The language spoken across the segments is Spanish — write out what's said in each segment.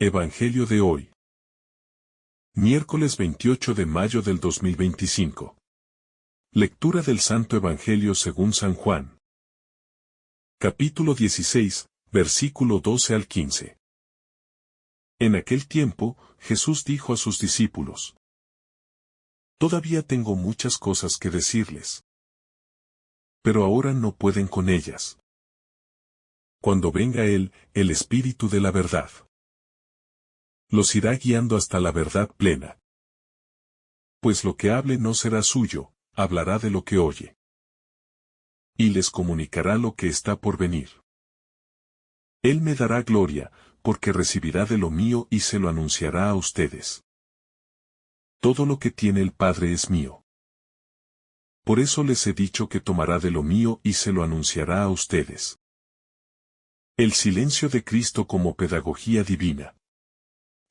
Evangelio de hoy. Miércoles 28 de mayo del 2025. Lectura del Santo Evangelio según San Juan. Capítulo 16, versículo 12 al 15. En aquel tiempo, Jesús dijo a sus discípulos: Todavía tengo muchas cosas que decirles. Pero ahora no pueden con ellas. Cuando venga Él, el Espíritu de la verdad, los irá guiando hasta la verdad plena. Pues lo que hable no será suyo, hablará de lo que oye. Y les comunicará lo que está por venir. Él me dará gloria, porque recibirá de lo mío y se lo anunciará a ustedes. Todo lo que tiene el Padre es mío. Por eso les he dicho que tomará de lo mío y se lo anunciará a ustedes. El silencio de Cristo como pedagogía divina.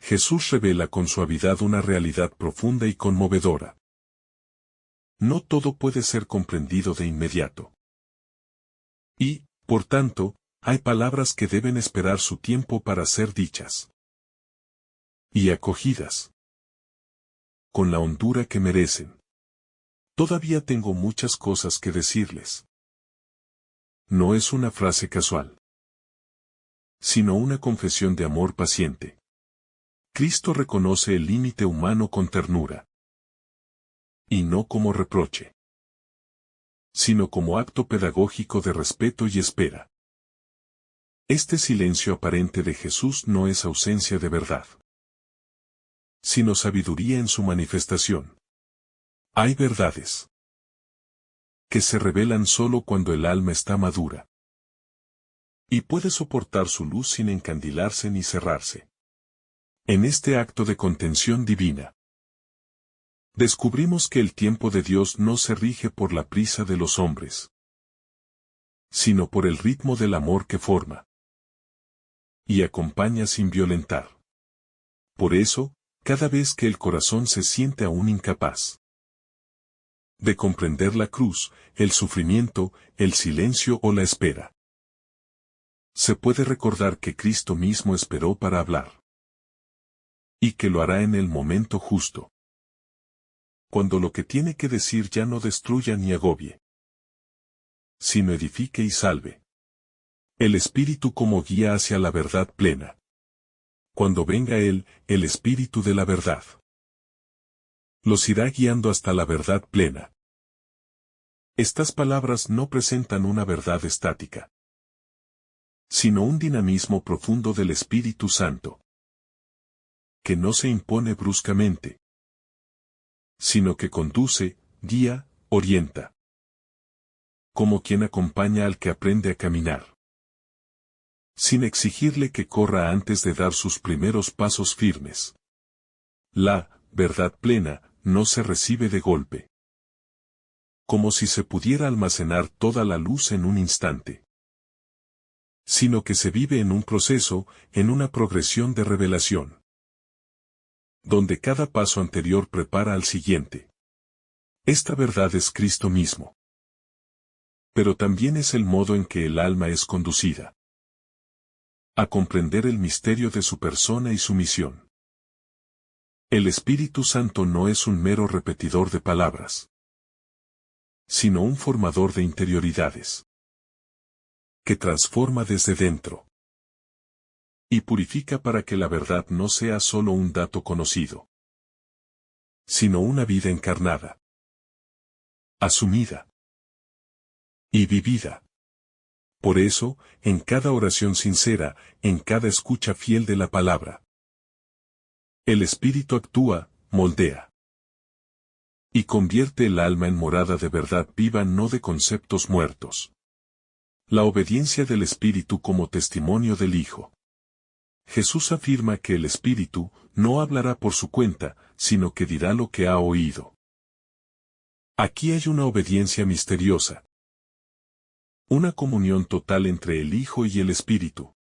Jesús revela con suavidad una realidad profunda y conmovedora. No todo puede ser comprendido de inmediato. Y, por tanto, hay palabras que deben esperar su tiempo para ser dichas y acogidas con la hondura que merecen. Todavía tengo muchas cosas que decirles. No es una frase casual, sino una confesión de amor paciente. Cristo reconoce el límite humano con ternura. Y no como reproche, sino como acto pedagógico de respeto y espera. Este silencio aparente de Jesús no es ausencia de verdad, sino sabiduría en su manifestación. Hay verdades que se revelan solo cuando el alma está madura y puede soportar su luz sin encandilarse ni cerrarse. En este acto de contención divina, descubrimos que el tiempo de Dios no se rige por la prisa de los hombres, sino por el ritmo del amor que forma y acompaña sin violentar. Por eso, cada vez que el corazón se siente aún incapaz de comprender la cruz, el sufrimiento, el silencio o la espera, se puede recordar que Cristo mismo esperó para hablar, y que lo hará en el momento justo, cuando lo que tiene que decir ya no destruya ni agobie, sino edifique y salve. El Espíritu como guía hacia la verdad plena. Cuando venga Él, el Espíritu de la verdad, los irá guiando hasta la verdad plena. Estas palabras no presentan una verdad estática, sino un dinamismo profundo del Espíritu Santo, que no se impone bruscamente, sino que conduce, guía, orienta, como quien acompaña al que aprende a caminar, sin exigirle que corra antes de dar sus primeros pasos firmes. La verdad plena no se recibe de golpe, como si se pudiera almacenar toda la luz en un instante, sino que se vive en un proceso, en una progresión de revelación, donde cada paso anterior prepara al siguiente. Esta verdad es Cristo mismo, pero también es el modo en que el alma es conducida a comprender el misterio de su persona y su misión. El Espíritu Santo no es un mero repetidor de palabras, sino un formador de interioridades, que transforma desde dentro y purifica para que la verdad no sea solo un dato conocido, sino una vida encarnada, asumida y vivida. Por eso, en cada oración sincera, en cada escucha fiel de la palabra, el Espíritu actúa, moldea y convierte el alma en morada de verdad viva, no de conceptos muertos. La obediencia del Espíritu como testimonio del Hijo. Jesús afirma que el Espíritu no hablará por su cuenta, sino que dirá lo que ha oído. Aquí hay una obediencia misteriosa, una comunión total entre el Hijo y el Espíritu,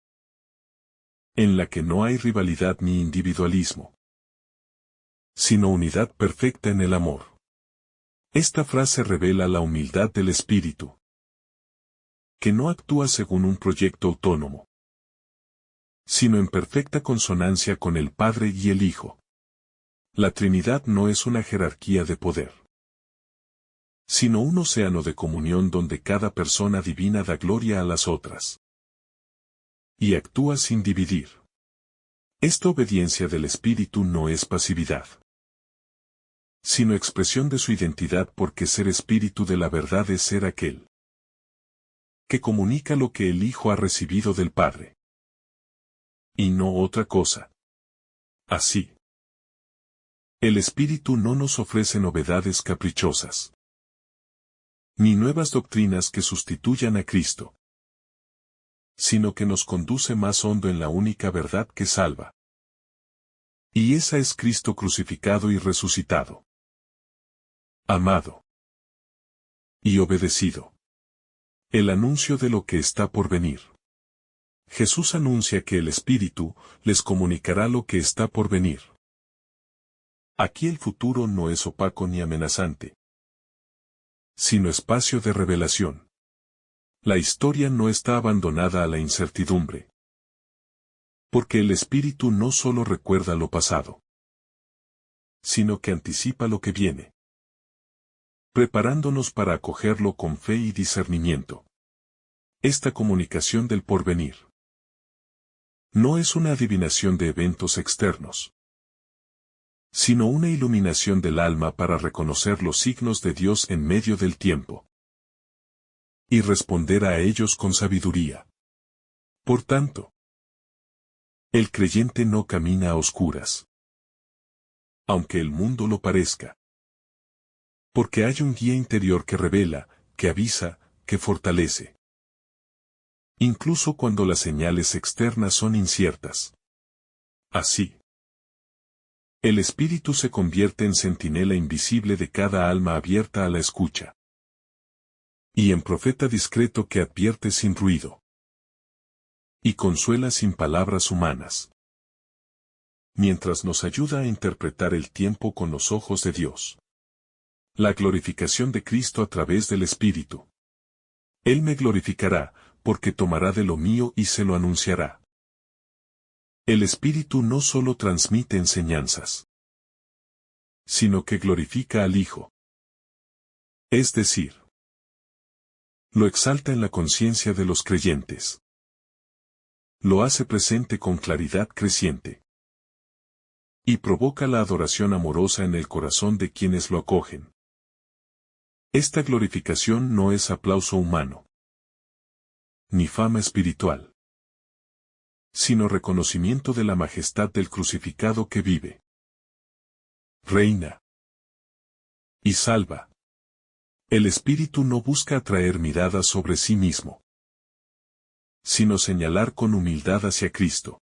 en la que no hay rivalidad ni individualismo, sino unidad perfecta en el amor. Esta frase revela la humildad del Espíritu, que no actúa según un proyecto autónomo, sino en perfecta consonancia con el Padre y el Hijo. La Trinidad no es una jerarquía de poder, sino un océano de comunión donde cada persona divina da gloria a las otras y actúa sin dividir. Esta obediencia del Espíritu no es pasividad, sino expresión de su identidad, porque ser Espíritu de la verdad es ser aquel que comunica lo que el Hijo ha recibido del Padre, y no otra cosa. Así, el Espíritu no nos ofrece novedades caprichosas, ni nuevas doctrinas que sustituyan a Cristo, sino que nos conduce más hondo en la única verdad que salva. Y esa es Cristo crucificado y resucitado, amado y obedecido. El anuncio de lo que está por venir. Jesús anuncia que el Espíritu les comunicará lo que está por venir. Aquí el futuro no es opaco ni amenazante, sino espacio de revelación. La historia no está abandonada a la incertidumbre, porque el Espíritu no solo recuerda lo pasado, sino que anticipa lo que viene, preparándonos para acogerlo con fe y discernimiento. Esta comunicación del porvenir no es una adivinación de eventos externos, sino una iluminación del alma para reconocer los signos de Dios en medio del tiempo y responder a ellos con sabiduría. Por tanto, el creyente no camina a oscuras, aunque el mundo lo parezca, porque hay un guía interior que revela, que avisa, que fortalece, incluso cuando las señales externas son inciertas. Así, el Espíritu se convierte en centinela invisible de cada alma abierta a la escucha, y en profeta discreto que advierte sin ruido, y consuela sin palabras humanas, mientras nos ayuda a interpretar el tiempo con los ojos de Dios. La glorificación de Cristo a través del Espíritu. Él me glorificará, porque tomará de lo mío y se lo anunciará. El Espíritu no solo transmite enseñanzas, sino que glorifica al Hijo. Es decir, lo exalta en la conciencia de los creyentes. Lo hace presente con claridad creciente. Y provoca la adoración amorosa en el corazón de quienes lo acogen. Esta glorificación no es aplauso humano, ni fama espiritual, sino reconocimiento de la majestad del crucificado que vive, reina y salva. El Espíritu no busca atraer miradas sobre sí mismo, sino señalar con humildad hacia Cristo,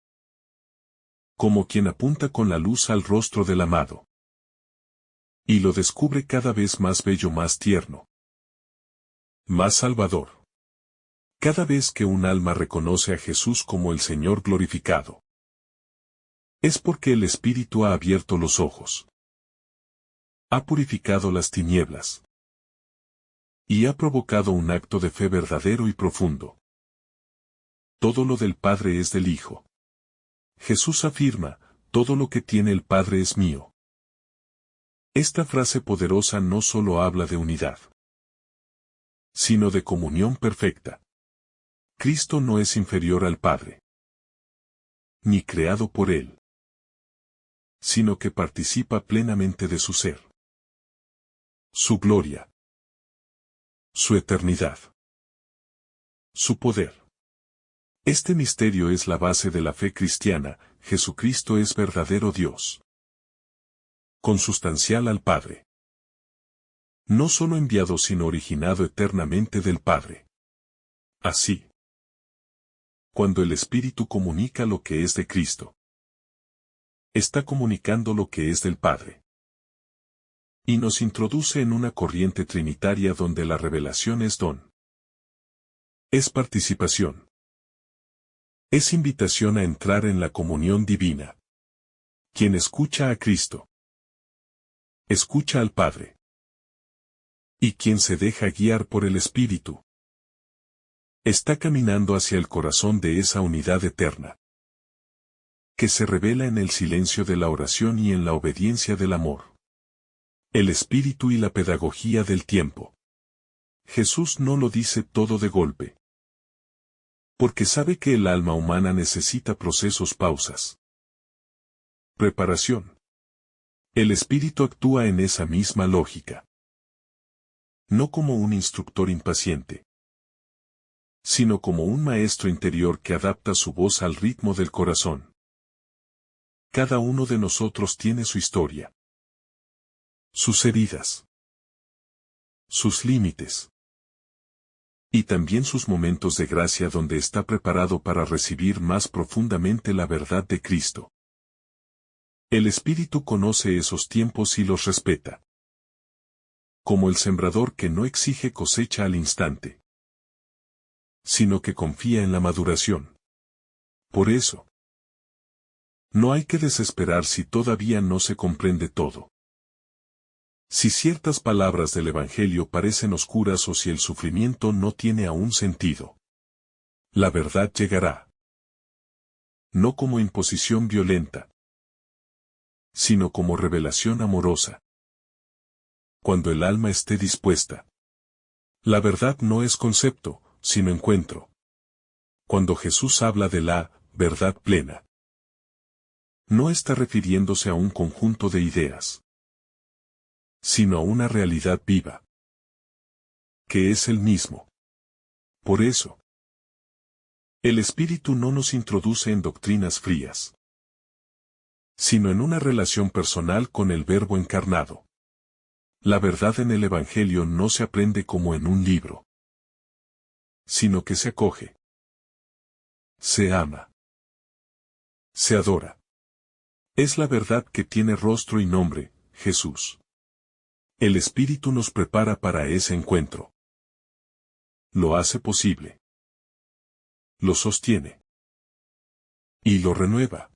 como quien apunta con la luz al rostro del amado, y lo descubre cada vez más bello, más tierno, más salvador. Cada vez que un alma reconoce a Jesús como el Señor glorificado, es porque el Espíritu ha abierto los ojos, ha purificado las tinieblas, y ha provocado un acto de fe verdadero y profundo. Todo lo del Padre es del Hijo. Jesús afirma, todo lo que tiene el Padre es mío. Esta frase poderosa no solo habla de unidad, sino de comunión perfecta. Cristo no es inferior al Padre, ni creado por Él, sino que participa plenamente de su ser, su gloria, su eternidad, su poder. Este misterio es la base de la fe cristiana. Jesucristo es verdadero Dios, consustancial al Padre, no solo enviado sino originado eternamente del Padre. Así, cuando el Espíritu comunica lo que es de Cristo, está comunicando lo que es del Padre, y nos introduce en una corriente trinitaria donde la revelación es don, es participación, es invitación a entrar en la comunión divina. Quien escucha a Cristo, escucha al Padre. Y quien se deja guiar por el Espíritu, está caminando hacia el corazón de esa unidad eterna. que se revela en el silencio de la oración y en la obediencia del amor. El espíritu y la pedagogía del tiempo. Jesús no lo dice todo de golpe. Porque sabe que el alma humana necesita procesos, pausas. Preparación. El espíritu actúa en esa misma lógica. No como un instructor impaciente, sino como un maestro interior que adapta su voz al ritmo del corazón. Cada uno de nosotros tiene su historia, sus heridas, sus límites, y también sus momentos de gracia donde está preparado para recibir más profundamente la verdad de Cristo. El Espíritu conoce esos tiempos y los respeta. Como el sembrador que no exige cosecha al instante, sino que confía en la maduración. Por eso, no hay que desesperar si todavía no se comprende todo. Si ciertas palabras del Evangelio parecen oscuras o si el sufrimiento no tiene aún sentido, la verdad llegará. No como imposición violenta, sino como revelación amorosa. Cuando el alma esté dispuesta. La verdad no es concepto, sino encuentro. Cuando Jesús habla de la verdad plena, no está refiriéndose a un conjunto de ideas, sino a una realidad viva, que es el mismo. Por eso, el Espíritu no nos introduce en doctrinas frías, sino en una relación personal con el Verbo encarnado. La verdad en el Evangelio no se aprende como en un libro, sino que se acoge, se ama, se adora. Es la verdad que tiene rostro y nombre, Jesús. El Espíritu nos prepara para ese encuentro. Lo hace posible. Lo sostiene. Y lo renueva.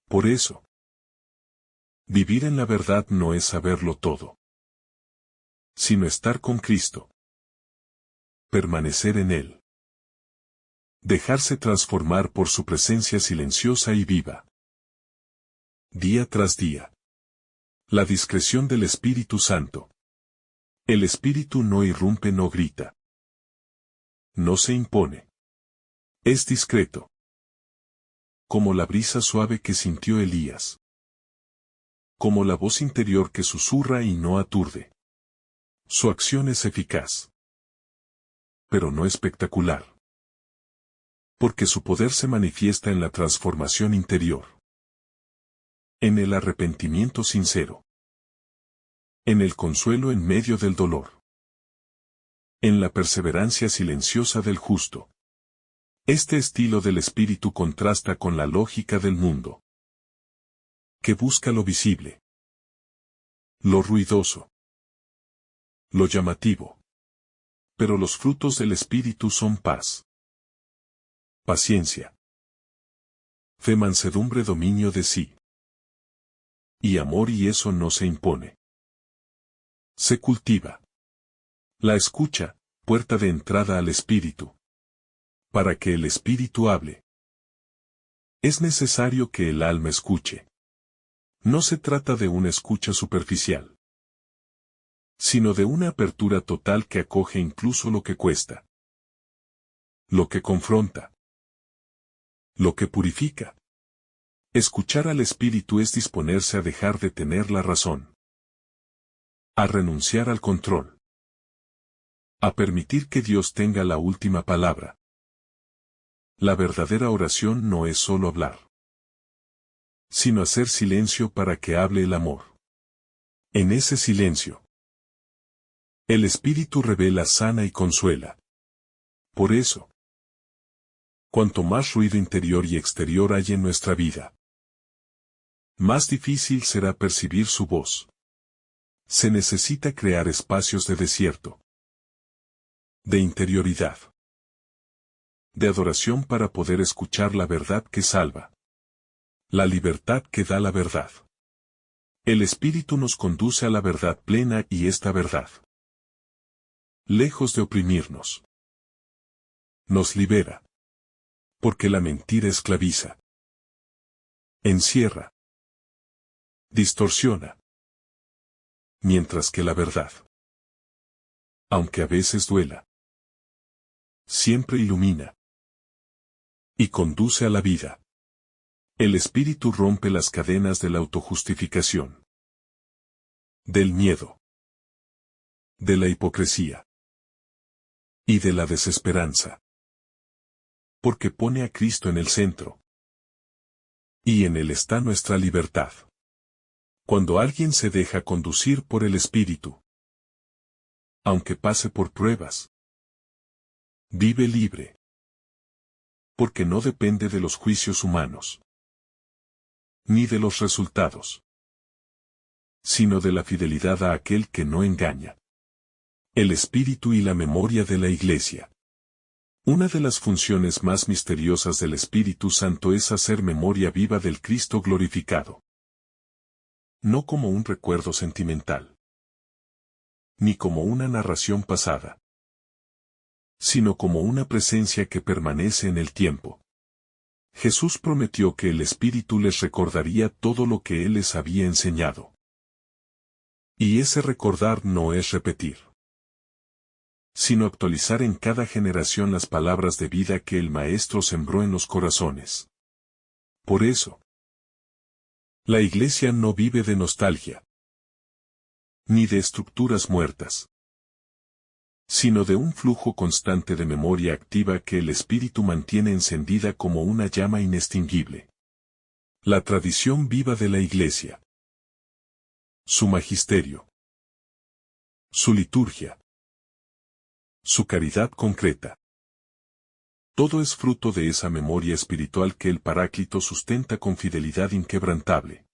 Por eso, vivir en la verdad no es saberlo todo, sino estar con Cristo. Permanecer en Él. Dejarse transformar por su presencia silenciosa y viva. Día tras día. La discreción del Espíritu Santo. El Espíritu no irrumpe, no grita. No se impone. Es discreto. Como la brisa suave que sintió Elías. Como la voz interior que susurra y no aturde. Su acción es eficaz, pero no espectacular. Porque su poder se manifiesta en la transformación interior. En el arrepentimiento sincero. En el consuelo en medio del dolor. En la perseverancia silenciosa del justo. Este estilo del espíritu contrasta con la lógica del mundo, que busca lo visible, lo ruidoso, lo llamativo. Pero los frutos del espíritu son paz, paciencia, fe, mansedumbre, dominio de sí. Y amor, y eso no se impone. Se cultiva. La escucha, puerta de entrada al espíritu. Para que el espíritu hable, es necesario que el alma escuche. No se trata de una escucha superficial, sino de una apertura total que acoge incluso lo que cuesta, lo que confronta, lo que purifica. Escuchar al espíritu es disponerse a dejar de tener la razón, a renunciar al control, a permitir que Dios tenga la última palabra. La verdadera oración no es solo hablar, sino hacer silencio para que hable el amor. En ese silencio, el Espíritu revela, sana y consuela. Por eso, cuanto más ruido interior y exterior hay en nuestra vida, más difícil será percibir su voz. Se necesita crear espacios de desierto, de interioridad, de adoración para poder escuchar la verdad que salva, la libertad que da la verdad. El Espíritu nos conduce a la verdad plena, y esta verdad, lejos de oprimirnos, nos libera. Porque la mentira esclaviza. encierra, distorsiona. Mientras que la verdad, aunque a veces duela, siempre ilumina y conduce a la vida. El espíritu rompe las cadenas de la autojustificación, del miedo, de la hipocresía y de la desesperanza. Porque pone a Cristo en el centro. Y en Él está nuestra libertad. Cuando alguien se deja conducir por el Espíritu, aunque pase por pruebas, vive libre. Porque no depende de los juicios humanos, ni de los resultados, sino de la fidelidad a aquel que no engaña. El Espíritu y la memoria de la Iglesia. Una de las funciones más misteriosas del Espíritu Santo es hacer memoria viva del Cristo glorificado. No como un recuerdo sentimental, ni como una narración pasada, sino como una presencia que permanece en el tiempo. Jesús prometió que el Espíritu les recordaría todo lo que Él les había enseñado. Y ese recordar no es repetir, sino actualizar en cada generación las palabras de vida que el Maestro sembró en los corazones. Por eso, la Iglesia no vive de nostalgia, ni de estructuras muertas, sino de un flujo constante de memoria activa que el Espíritu mantiene encendida como una llama inextinguible. La tradición viva de la Iglesia, su magisterio, su liturgia, su caridad concreta. Todo es fruto de esa memoria espiritual que el Paráclito sustenta con fidelidad inquebrantable.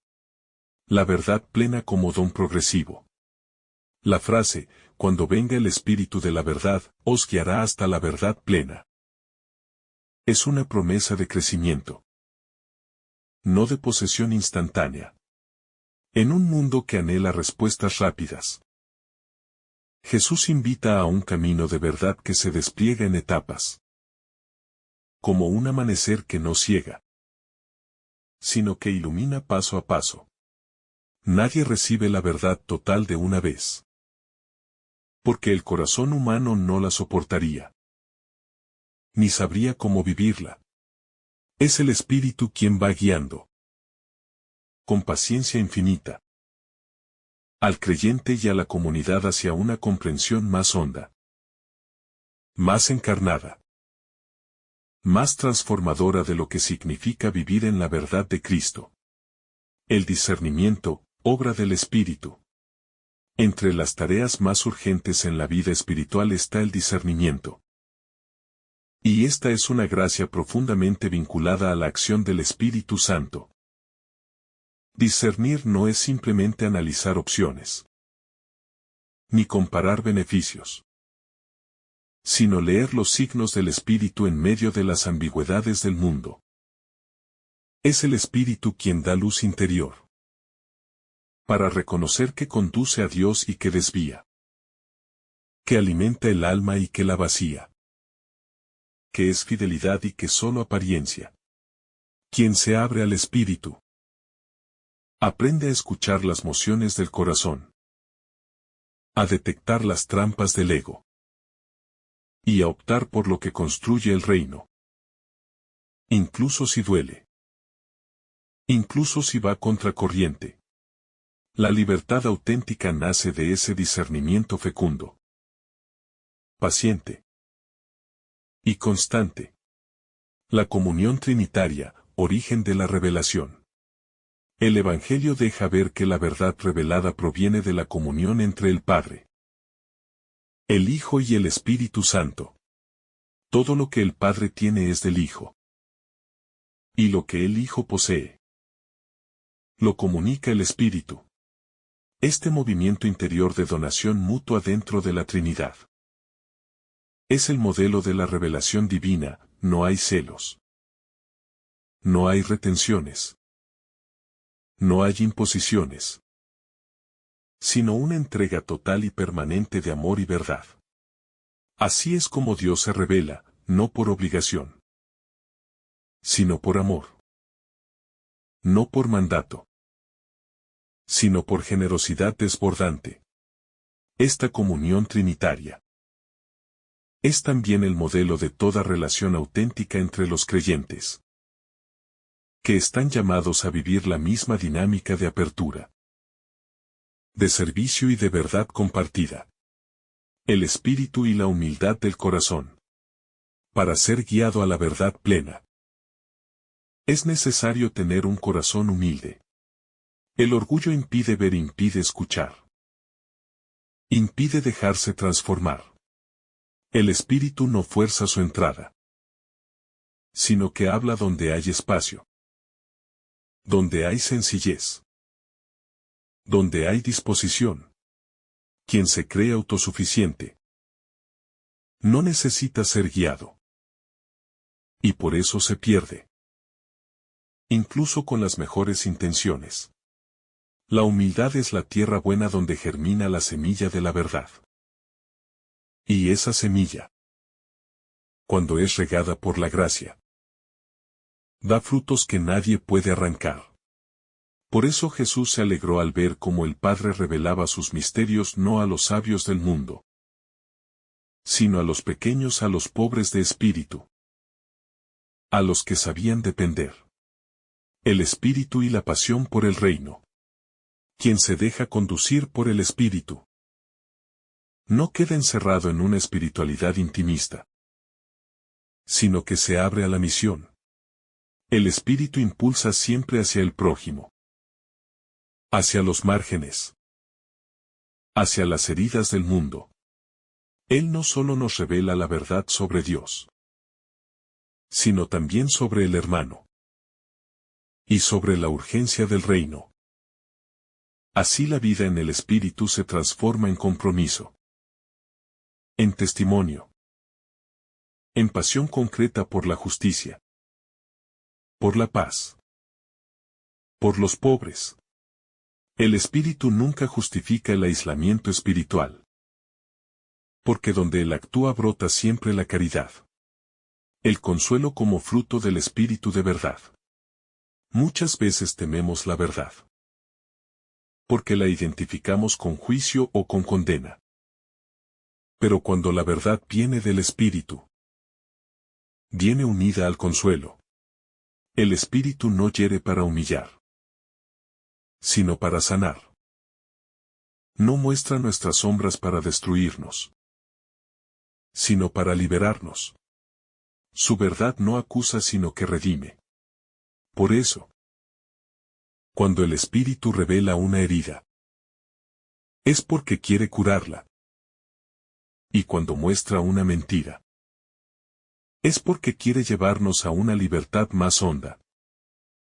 La verdad plena como don progresivo. La frase, cuando venga el Espíritu de la verdad, os guiará hasta la verdad plena. Es una promesa de crecimiento, no de posesión instantánea. En un mundo que anhela respuestas rápidas, Jesús invita a un camino de verdad que se despliega en etapas. Como un amanecer que no ciega, sino que ilumina paso a paso. Nadie recibe la verdad total de una vez, porque el corazón humano no la soportaría, ni sabría cómo vivirla. Es el Espíritu quien va guiando, con paciencia infinita, al creyente y a la comunidad hacia una comprensión más honda, más encarnada, más transformadora de lo que significa vivir en la verdad de Cristo. El discernimiento, obra del Espíritu. Entre las tareas más urgentes en la vida espiritual está el discernimiento. Y esta es una gracia profundamente vinculada a la acción del Espíritu Santo. Discernir no es simplemente analizar opciones, ni comparar beneficios, sino leer los signos del Espíritu en medio de las ambigüedades del mundo. Es el Espíritu quien da luz interior, para reconocer que conduce a Dios y que desvía, que alimenta el alma y que la vacía, que es fidelidad y que solo apariencia. Quien se abre al Espíritu, aprende a escuchar las mociones del corazón, a detectar las trampas del ego, y a optar por lo que construye el reino. Incluso si duele. Incluso si va contracorriente. La libertad auténtica nace de ese discernimiento fecundo, paciente y constante. La comunión trinitaria, origen de la revelación. El Evangelio deja ver que la verdad revelada proviene de la comunión entre el Padre, el Hijo y el Espíritu Santo. Todo lo que el Padre tiene es del Hijo. Y lo que el Hijo posee, lo comunica el Espíritu. Este movimiento interior de donación mutua dentro de la Trinidad es el modelo de la revelación divina. No hay celos, no hay retenciones, no hay imposiciones, sino una entrega total y permanente de amor y verdad. Así es como Dios se revela, no por obligación, sino por amor. no por mandato, sino por generosidad desbordante. Esta comunión trinitaria es también el modelo de toda relación auténtica entre los creyentes, que están llamados a vivir la misma dinámica de apertura, de servicio y de verdad compartida. El espíritu y la humildad del corazón. Para ser guiado a la verdad plena, es necesario tener un corazón humilde. El orgullo impide ver, impide escuchar, impide dejarse transformar. El espíritu no fuerza su entrada, sino que habla donde hay espacio, donde hay sencillez, donde hay disposición. Quien se cree autosuficiente no necesita ser guiado, y por eso se pierde, incluso con las mejores intenciones. La humildad es la tierra buena donde germina la semilla de la verdad. Y esa semilla, cuando es regada por la gracia, da frutos que nadie puede arrancar. Por eso Jesús se alegró al ver cómo el Padre revelaba sus misterios no a los sabios del mundo, sino a los pequeños, a los pobres de espíritu, a los que sabían depender. El espíritu y la pasión por el reino. Quien se deja conducir por el espíritu no queda encerrado en una espiritualidad intimista, sino que se abre a la misión. El espíritu impulsa siempre hacia el prójimo, hacia los márgenes, hacia las heridas del mundo. Él no solo nos revela la verdad sobre Dios, sino también sobre el hermano, y sobre la urgencia del reino. Así la vida en el espíritu se transforma en compromiso, en testimonio, en pasión concreta por la justicia, por la paz, por los pobres. El espíritu nunca justifica el aislamiento espiritual, porque donde él actúa brota siempre la caridad, el consuelo como fruto del espíritu de verdad. Muchas veces tememos la verdad, porque la identificamos con juicio o con condena. Pero cuando la verdad viene del espíritu, viene unida al consuelo. El espíritu no hiere para humillar, sino para sanar. No muestra nuestras sombras para destruirnos, sino para liberarnos. Su verdad no acusa sino que redime. Por eso, cuando el espíritu revela una herida, es porque quiere curarla. Y cuando muestra una mentira, es porque quiere llevarnos a una libertad más honda.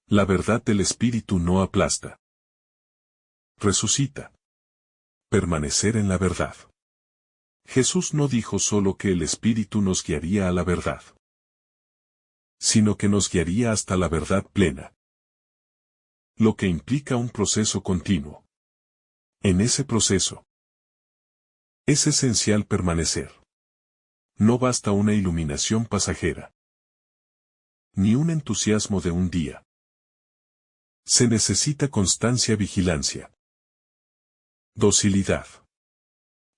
La verdad del espíritu no aplasta, resucita. Permanecer en la verdad. Jesús no dijo solo que el espíritu nos guiaría a la verdad, sino que nos guiaría hasta la verdad plena, lo que implica un proceso continuo. En ese proceso, es esencial permanecer. No basta una iluminación pasajera, ni un entusiasmo de un día. Se necesita constancia, vigilancia, docilidad.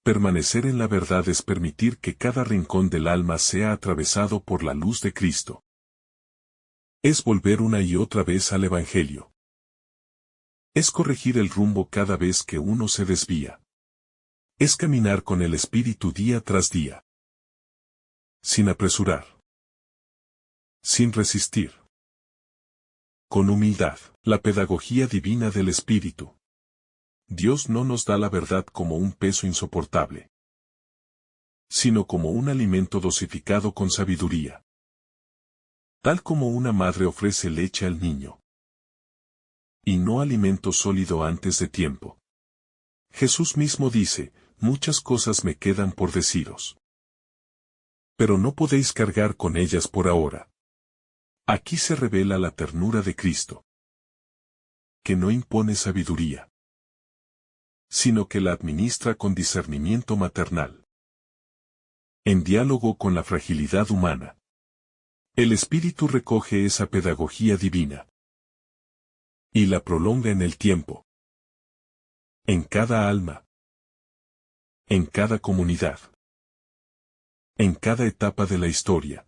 Permanecer en la verdad es permitir que cada rincón del alma sea atravesado por la luz de Cristo. Es volver una y otra vez al Evangelio. Es corregir el rumbo cada vez que uno se desvía. Es caminar con el Espíritu día tras día, sin apresurar, sin resistir, con humildad. La pedagogía divina del Espíritu. Dios no nos da la verdad como un peso insoportable, sino como un alimento dosificado con sabiduría. Tal como una madre ofrece leche al niño, y no alimento sólido antes de tiempo. Jesús mismo dice, muchas cosas me quedan por deciros, pero no podéis cargar con ellas por ahora. Aquí se revela la ternura de Cristo, que no impone sabiduría, sino que la administra con discernimiento maternal, en diálogo con la fragilidad humana. El Espíritu recoge esa pedagogía divina, y la prolonga en el tiempo. En cada alma. En cada comunidad. En cada etapa de la historia.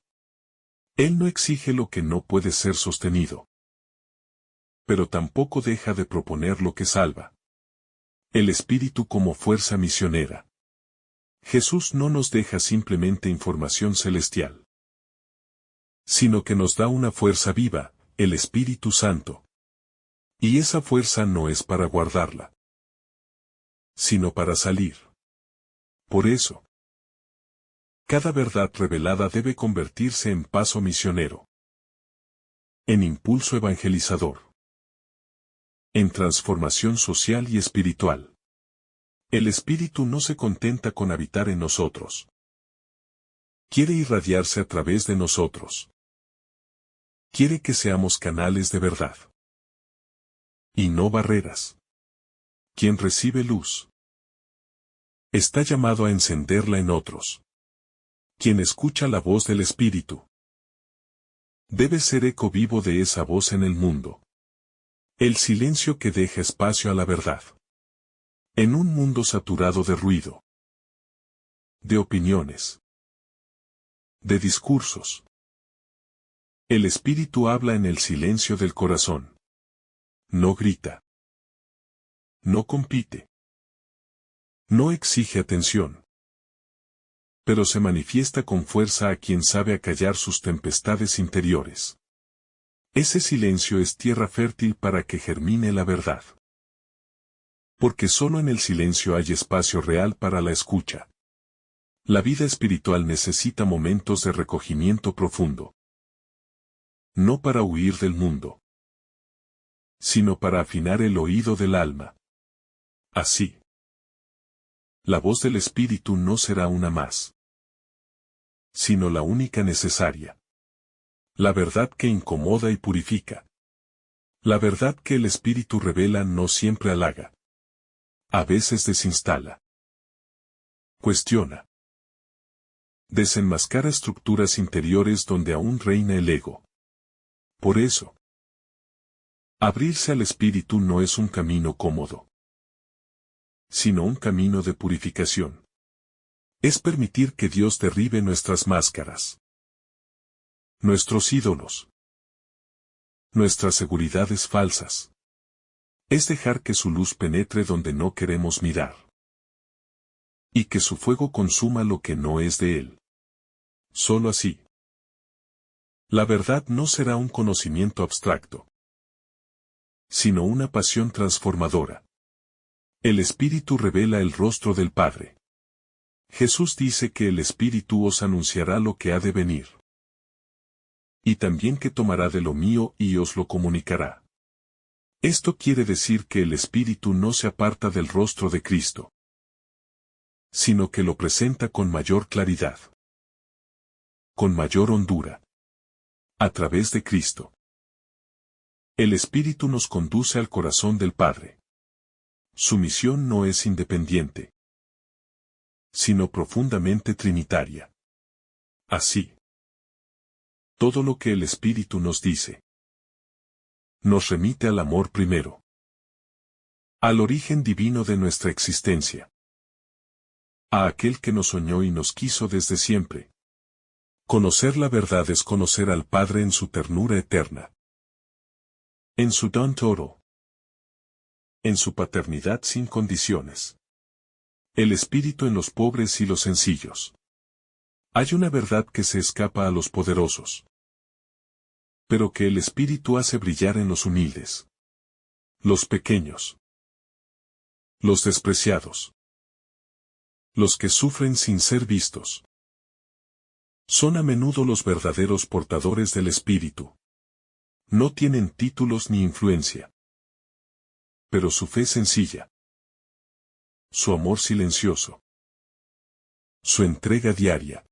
Él no exige lo que no puede ser sostenido. Pero tampoco deja de proponer lo que salva. El Espíritu como fuerza misionera. Jesús no nos deja simplemente información celestial, sino que nos da una fuerza viva, el Espíritu Santo. Y esa fuerza no es para guardarla, sino para salir. Por eso, cada verdad revelada debe convertirse en paso misionero, en impulso evangelizador, en transformación social y espiritual. El Espíritu no se contenta con habitar en nosotros. Quiere irradiarse a través de nosotros. Quiere que seamos canales de verdad. Y no barreras. Quien recibe luz está llamado a encenderla en otros. Quien escucha la voz del Espíritu debe ser eco vivo de esa voz en el mundo. El silencio que deja espacio a la verdad. En un mundo saturado de ruido, de opiniones, de discursos. El Espíritu habla en el silencio del corazón. No grita. No compite. No exige atención. Pero se manifiesta con fuerza a quien sabe acallar sus tempestades interiores. Ese silencio es tierra fértil para que germine la verdad. Porque solo en el silencio hay espacio real para la escucha. La vida espiritual necesita momentos de recogimiento profundo. No para huir del mundo, sino para afinar el oído del alma. Así, la voz del Espíritu no será una más, sino la única necesaria. La verdad que incomoda y purifica. La verdad que el Espíritu revela no siempre halaga. A veces desinstala. Cuestiona. Desenmascara estructuras interiores donde aún reina el ego. Por eso, abrirse al Espíritu no es un camino cómodo, sino un camino de purificación. Es permitir que Dios derribe nuestras máscaras, nuestros ídolos, nuestras seguridades falsas. Es dejar que su luz penetre donde no queremos mirar. Y que su fuego consuma lo que no es de Él. Solo así. La verdad no será un conocimiento abstracto, sino una pasión transformadora. El Espíritu revela el rostro del Padre. Jesús dice que el Espíritu os anunciará lo que ha de venir. Y también que tomará de lo mío y os lo comunicará. Esto quiere decir que el Espíritu no se aparta del rostro de Cristo, sino que lo presenta con mayor claridad, con mayor hondura, a través de Cristo. El Espíritu nos conduce al corazón del Padre. Su misión no es independiente, sino profundamente trinitaria. Así, todo lo que el Espíritu nos dice, nos remite al amor primero, al origen divino de nuestra existencia, a aquel que nos soñó y nos quiso desde siempre. Conocer la verdad es conocer al Padre en su ternura eterna, en su don todo, en su paternidad sin condiciones. El Espíritu en los pobres y los sencillos. Hay una verdad que se escapa a los poderosos, pero que el Espíritu hace brillar en los humildes, los pequeños, los despreciados, los que sufren sin ser vistos. Son a menudo los verdaderos portadores del Espíritu. No tienen títulos ni influencia, pero su fe sencilla, su amor silencioso, su entrega diaria,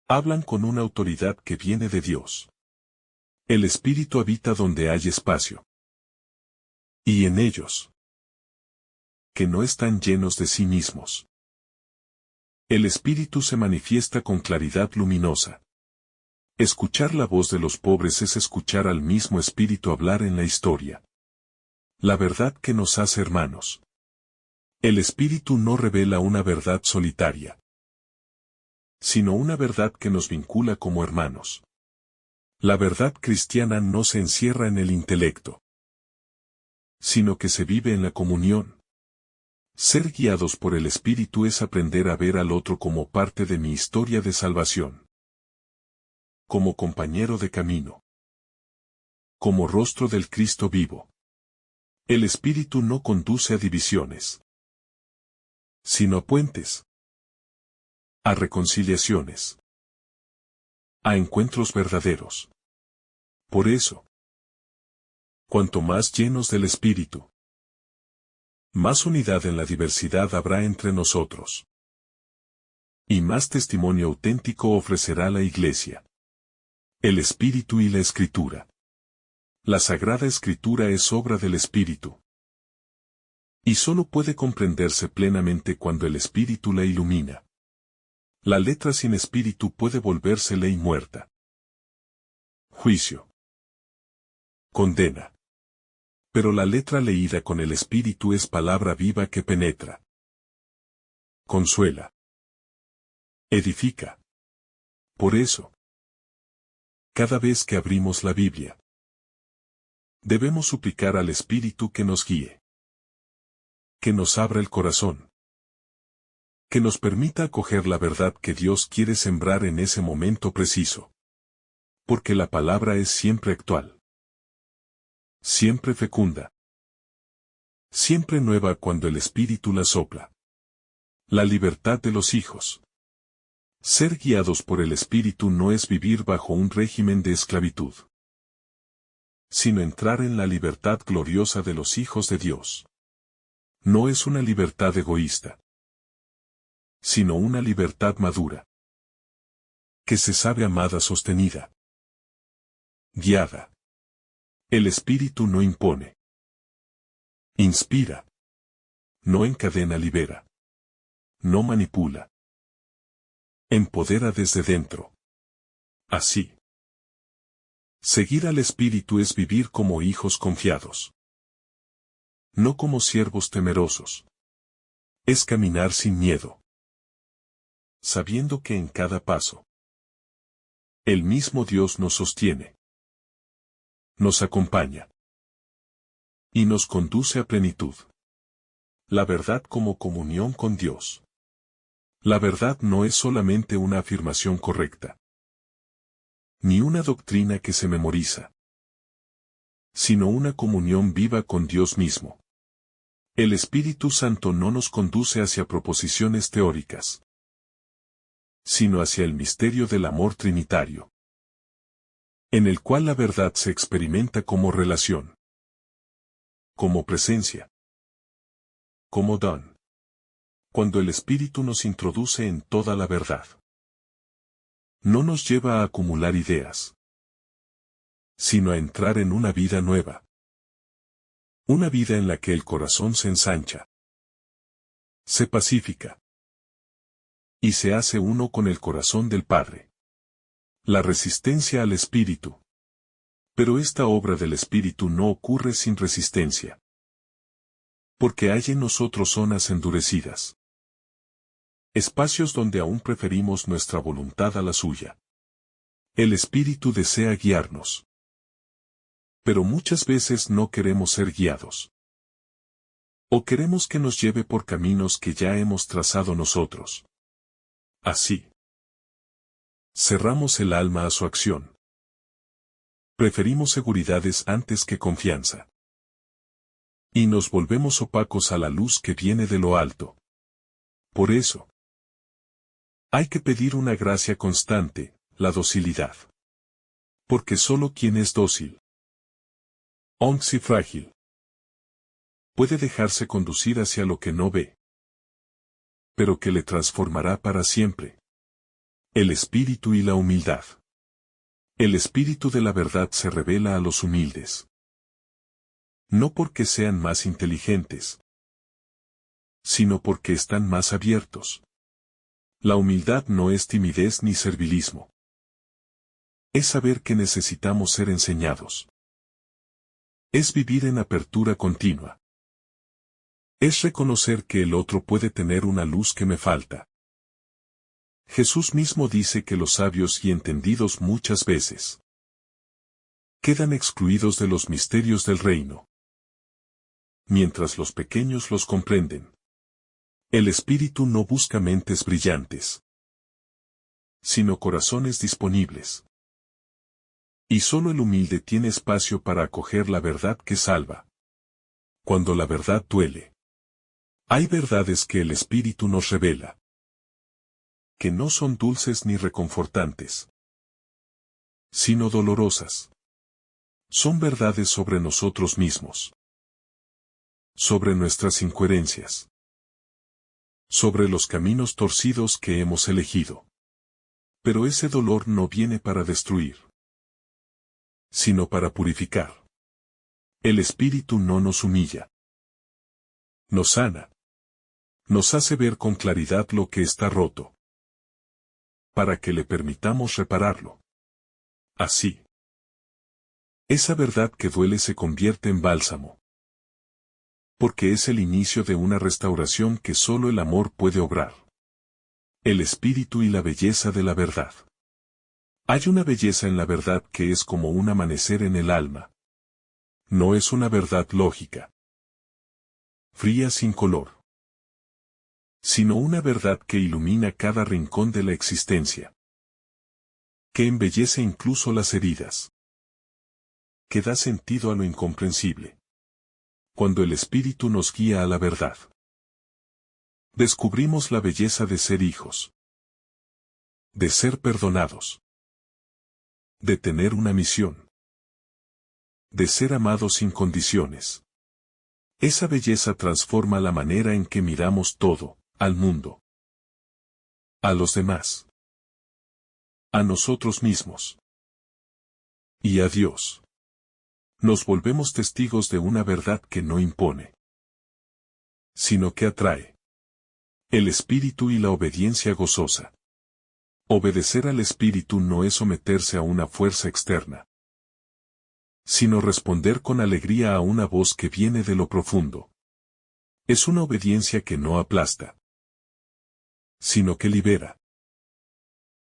hablan con una autoridad que viene de Dios. El Espíritu habita donde hay espacio. Y en ellos, que no están llenos de sí mismos. El Espíritu se manifiesta con claridad luminosa. Escuchar la voz de los pobres es escuchar al mismo Espíritu hablar en la historia. La verdad que nos hace hermanos. El Espíritu no revela una verdad solitaria, sino una verdad que nos vincula como hermanos. La verdad cristiana no se encierra en el intelecto, sino que se vive en la comunión. Ser guiados por el Espíritu es aprender a ver al otro como parte de mi historia de salvación, como compañero de camino, como rostro del Cristo vivo. El Espíritu no conduce a divisiones, sino a puentes, a reconciliaciones, a encuentros verdaderos. Por eso, cuanto más llenos del Espíritu, más unidad en la diversidad habrá entre nosotros, y más testimonio auténtico ofrecerá la Iglesia. El Espíritu y la Escritura. La Sagrada Escritura es obra del Espíritu, y solo puede comprenderse plenamente cuando el Espíritu la ilumina. La letra sin espíritu puede volverse ley muerta. Juicio. Condena. Pero la letra leída con el espíritu es palabra viva que penetra. Consuela. Edifica. Por eso, cada vez que abrimos la Biblia, debemos suplicar al Espíritu que nos guíe, que nos abra el corazón, que nos permita acoger la verdad que Dios quiere sembrar en ese momento preciso. Porque la palabra es siempre actual, siempre fecunda, siempre nueva cuando el Espíritu la sopla. La libertad de los hijos. Ser guiados por el Espíritu no es vivir bajo un régimen de esclavitud, sino entrar en la libertad gloriosa de los hijos de Dios. No es una libertad egoísta, sino una libertad madura, que se sabe amada, sostenida, guiada. El Espíritu no impone, inspira, no encadena, libera, no manipula, empodera desde dentro. Así, seguir al Espíritu es vivir como hijos confiados, no como siervos temerosos. Es caminar sin miedo, sabiendo que en cada paso, el mismo Dios nos sostiene, nos acompaña y nos conduce a plenitud. La verdad como comunión con Dios. La verdad no es solamente una afirmación correcta, ni una doctrina que se memoriza, sino una comunión viva con Dios mismo. El Espíritu Santo no nos conduce hacia proposiciones teóricas, sino hacia el misterio del amor trinitario, en el cual la verdad se experimenta como relación, como presencia, como don. Cuando el Espíritu nos introduce en toda la verdad, no nos lleva a acumular ideas, sino a entrar en una vida nueva. Una vida en la que el corazón se ensancha, se pacifica, y se hace uno con el corazón del Padre. La resistencia al Espíritu. Pero esta obra del Espíritu no ocurre sin resistencia, porque hay en nosotros zonas endurecidas, espacios donde aún preferimos nuestra voluntad a la suya. El Espíritu desea guiarnos, pero muchas veces no queremos ser guiados. O queremos que nos lleve por caminos que ya hemos trazado nosotros. Así, cerramos el alma a su acción. Preferimos seguridades antes que confianza. Y nos volvemos opacos a la luz que viene de lo alto. Por eso, hay que pedir una gracia constante, la docilidad. Porque solo quien es dócil, onxi frágil, puede dejarse conducir hacia lo que no ve, pero que le transformará para siempre. El espíritu y la humildad. El espíritu de la verdad se revela a los humildes. No porque sean más inteligentes, sino porque están más abiertos. La humildad no es timidez ni servilismo. Es saber que necesitamos ser enseñados. Es vivir en apertura continua. Es reconocer que el otro puede tener una luz que me falta. Jesús mismo dice que los sabios y entendidos muchas veces quedan excluidos de los misterios del reino, mientras los pequeños los comprenden. El Espíritu no busca mentes brillantes, sino corazones disponibles. Y solo el humilde tiene espacio para acoger la verdad que salva. Cuando la verdad duele, hay verdades que el Espíritu nos revela, que no son dulces ni reconfortantes, sino dolorosas. Son verdades sobre nosotros mismos, sobre nuestras incoherencias, sobre los caminos torcidos que hemos elegido. Pero ese dolor no viene para destruir, sino para purificar. El Espíritu no nos humilla, nos sana, nos hace ver con claridad lo que está roto, para que le permitamos repararlo. Así, esa verdad que duele se convierte en bálsamo, porque es el inicio de una restauración que solo el amor puede obrar. El espíritu y la belleza de la verdad. Hay una belleza en la verdad que es como un amanecer en el alma. No es una verdad lógica, fría sin color, sino una verdad que ilumina cada rincón de la existencia, que embellece incluso las heridas, que da sentido a lo incomprensible. Cuando el Espíritu nos guía a la verdad, descubrimos la belleza de ser hijos, de ser perdonados, de tener una misión, de ser amados sin condiciones. Esa belleza transforma la manera en que miramos todo, al mundo, a los demás, a nosotros mismos y a Dios. Nos volvemos testigos de una verdad que no impone, sino que atrae. El espíritu y la obediencia gozosa. Obedecer al espíritu no es someterse a una fuerza externa, sino responder con alegría a una voz que viene de lo profundo. Es una obediencia que no aplasta, sino que libera,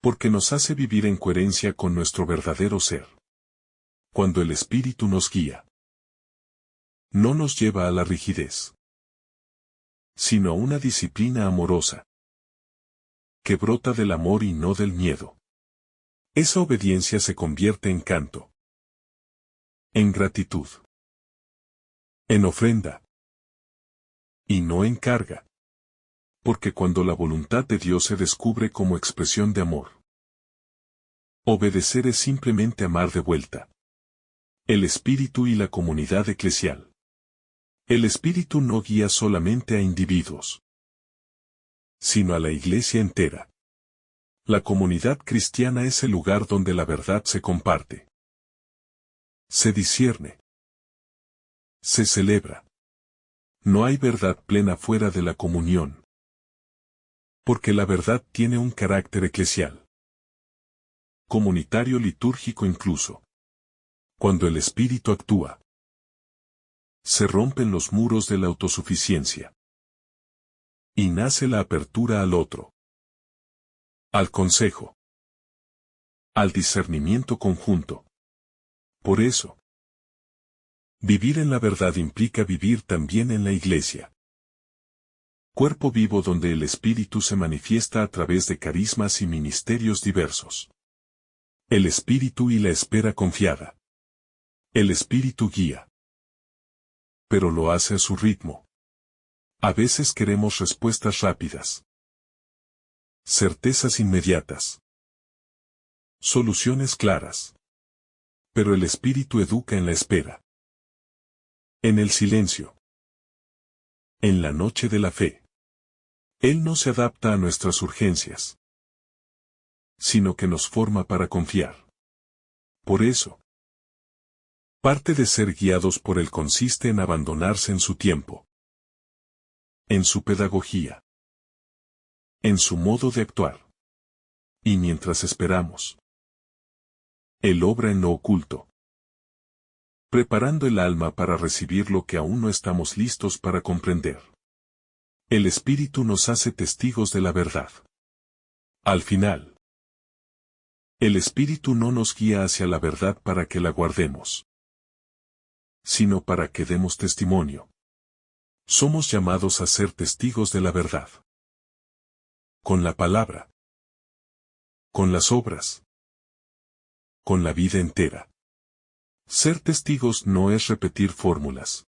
porque nos hace vivir en coherencia con nuestro verdadero ser. Cuando el Espíritu nos guía, no nos lleva a la rigidez, sino a una disciplina amorosa, que brota del amor y no del miedo. Esa obediencia se convierte en canto, en gratitud, en ofrenda, y no en carga, porque cuando la voluntad de Dios se descubre como expresión de amor, obedecer es simplemente amar de vuelta. El Espíritu y la comunidad eclesial. El Espíritu no guía solamente a individuos, sino a la iglesia entera. La comunidad cristiana es el lugar donde la verdad se comparte, se discierne, se celebra. No hay verdad plena fuera de la comunión, porque la verdad tiene un carácter eclesial, comunitario, litúrgico incluso. Cuando el Espíritu actúa, se rompen los muros de la autosuficiencia, y nace la apertura al otro, al consejo, al discernimiento conjunto. Por eso, vivir en la verdad implica vivir también en la iglesia. Cuerpo vivo donde el Espíritu se manifiesta a través de carismas y ministerios diversos. El Espíritu y la espera confiada. El Espíritu guía, pero lo hace a su ritmo. A veces queremos respuestas rápidas, certezas inmediatas, soluciones claras. Pero el Espíritu educa en la espera, en el silencio, en la noche de la fe. Él no se adapta a nuestras urgencias, sino que nos forma para confiar. Por eso, parte de ser guiados por Él consiste en abandonarse en su tiempo, en su pedagogía, en su modo de actuar. Y mientras esperamos, Él obra en lo oculto, preparando el alma para recibir lo que aún no estamos listos para comprender. El Espíritu nos hace testigos de la verdad. Al final, el Espíritu no nos guía hacia la verdad para que la guardemos, sino para que demos testimonio. Somos llamados a ser testigos de la verdad. Con la palabra, con las obras, con la vida entera. Ser testigos no es repetir fórmulas,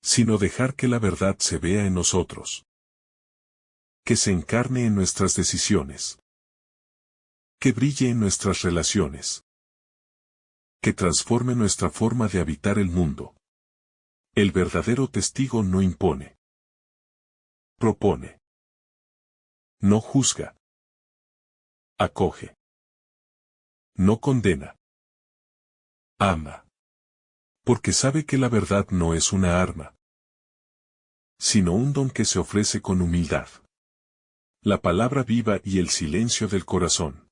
sino dejar que la verdad se vea en nosotros, que se encarne en nuestras decisiones, que brille en nuestras relaciones, que transforme nuestra forma de habitar el mundo. El verdadero testigo no impone, propone, no juzga, acoge, no condena, ama, porque sabe que la verdad no es una arma, sino un don que se ofrece con humildad. La palabra viva y el silencio del corazón.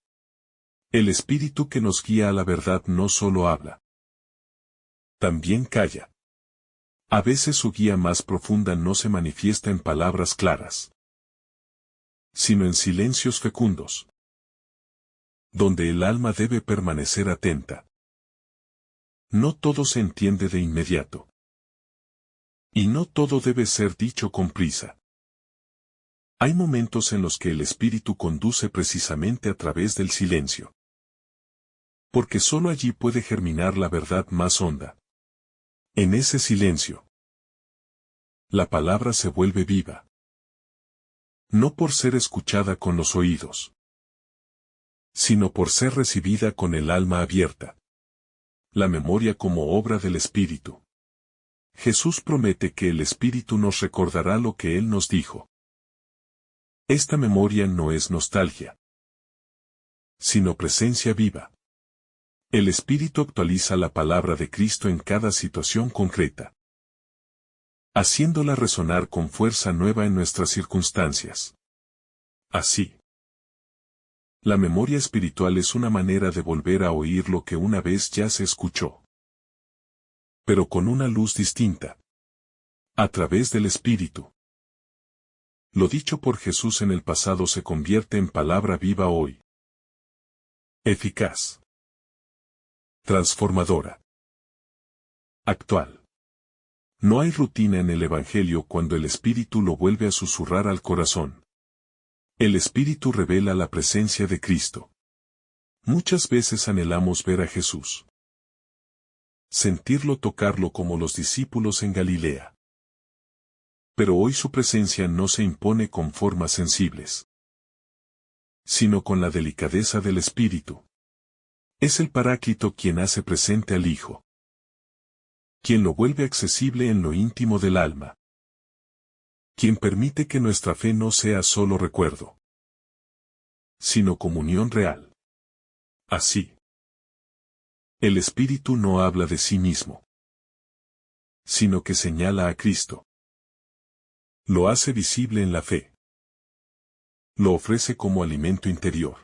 El Espíritu que nos guía a la verdad no solo habla, también calla. A veces su guía más profunda no se manifiesta en palabras claras, sino en silencios fecundos, donde el alma debe permanecer atenta. No todo se entiende de inmediato, y no todo debe ser dicho con prisa. Hay momentos en los que el Espíritu conduce precisamente a través del silencio, porque sólo allí puede germinar la verdad más honda. En ese silencio, la palabra se vuelve viva, no por ser escuchada con los oídos, sino por ser recibida con el alma abierta. La memoria como obra del Espíritu. Jesús promete que el Espíritu nos recordará lo que Él nos dijo. Esta memoria no es nostalgia, sino presencia viva. El Espíritu actualiza la palabra de Cristo en cada situación concreta, haciéndola resonar con fuerza nueva en nuestras circunstancias. Así, la memoria espiritual es una manera de volver a oír lo que una vez ya se escuchó, pero con una luz distinta, a través del Espíritu. Lo dicho por Jesús en el pasado se convierte en palabra viva hoy. Eficaz. Transformadora. Actual. No hay rutina en el Evangelio cuando el Espíritu lo vuelve a susurrar al corazón. El Espíritu revela la presencia de Cristo. Muchas veces anhelamos ver a Jesús, sentirlo, tocarlo como los discípulos en Galilea. Pero hoy su presencia no se impone con formas sensibles, sino con la delicadeza del Espíritu. Es el Paráclito quien hace presente al Hijo, quien lo vuelve accesible en lo íntimo del alma, quien permite que nuestra fe no sea solo recuerdo, sino comunión real. Así, el Espíritu no habla de sí mismo, sino que señala a Cristo. Lo hace visible en la fe. Lo ofrece como alimento interior.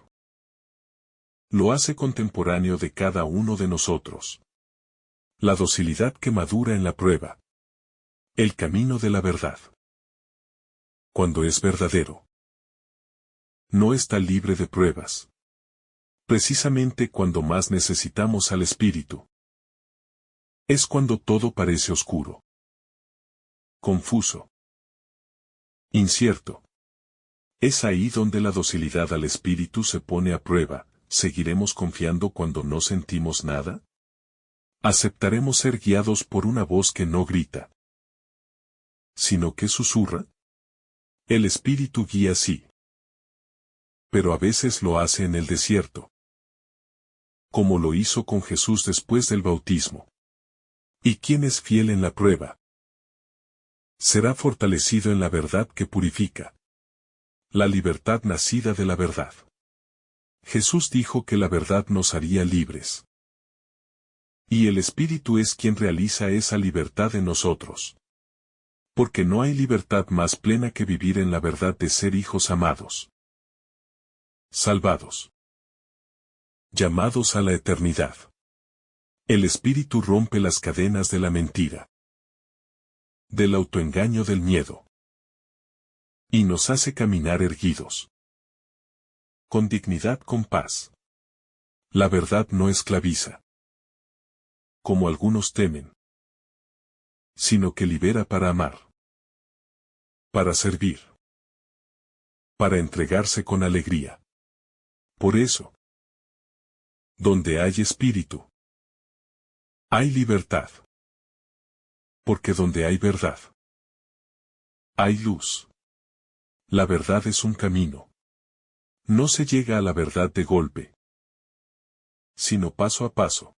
Lo hace contemporáneo de cada uno de nosotros. La docilidad que madura en la prueba. El camino de la verdad. Cuando es verdadero, no está libre de pruebas. Precisamente cuando más necesitamos al Espíritu. Es cuando todo parece oscuro, confuso, incierto. Es ahí donde la docilidad al Espíritu se pone a prueba. ¿Seguiremos confiando cuando no sentimos nada? ¿Aceptaremos ser guiados por una voz que no grita, sino que susurra? El Espíritu guía sí, pero a veces lo hace en el desierto, como lo hizo con Jesús después del bautismo. ¿Y quién es fiel en la prueba? Será fortalecido en la verdad que purifica. La libertad nacida de la verdad. Jesús dijo que la verdad nos haría libres. Y el Espíritu es quien realiza esa libertad en nosotros. Porque no hay libertad más plena que vivir en la verdad de ser hijos amados, salvados. llamados a la eternidad. El Espíritu rompe las cadenas de la mentira, del autoengaño, del miedo, y nos hace caminar erguidos, con dignidad, con paz. La verdad no esclaviza, como algunos temen, sino que libera para amar, para servir, para entregarse con alegría. Por eso, donde hay espíritu, hay libertad. Porque donde hay verdad, hay luz. La verdad es un camino. No se llega a la verdad de golpe, sino paso a paso.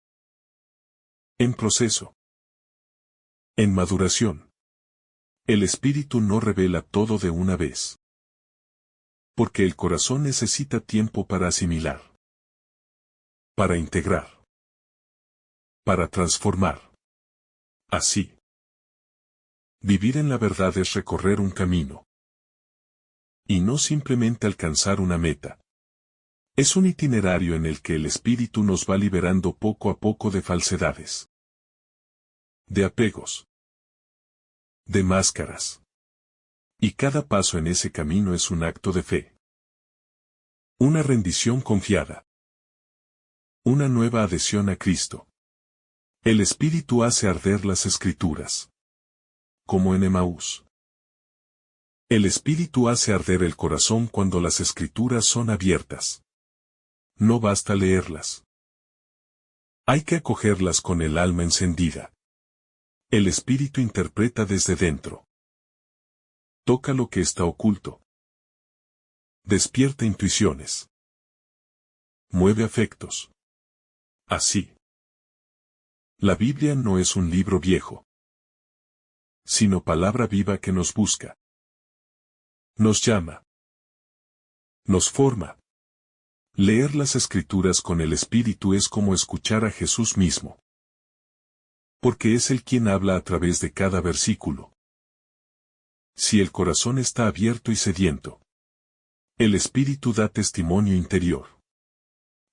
En proceso. En maduración. El espíritu no revela todo de una vez. Porque el corazón necesita tiempo para asimilar, para integrar, para transformar. Así, vivir en la verdad es recorrer un camino. Y no simplemente alcanzar una meta. Es un itinerario en el que el espíritu nos va liberando poco a poco de falsedades, de apegos, de máscaras. Y cada paso en ese camino es un acto de fe. Una rendición confiada. Una nueva adhesión a Cristo. El espíritu hace arder las escrituras. Como en Emaús. El espíritu hace arder el corazón cuando las escrituras son abiertas. No basta leerlas. Hay que acogerlas con el alma encendida. El espíritu interpreta desde dentro. Toca lo que está oculto. Despierta intuiciones. Mueve afectos. Así. La Biblia no es un libro viejo, sino palabra viva que nos busca. Nos llama. Nos forma. Leer las Escrituras con el Espíritu es como escuchar a Jesús mismo. Porque es Él quien habla a través de cada versículo. Si el corazón está abierto y sediento, el Espíritu da testimonio interior.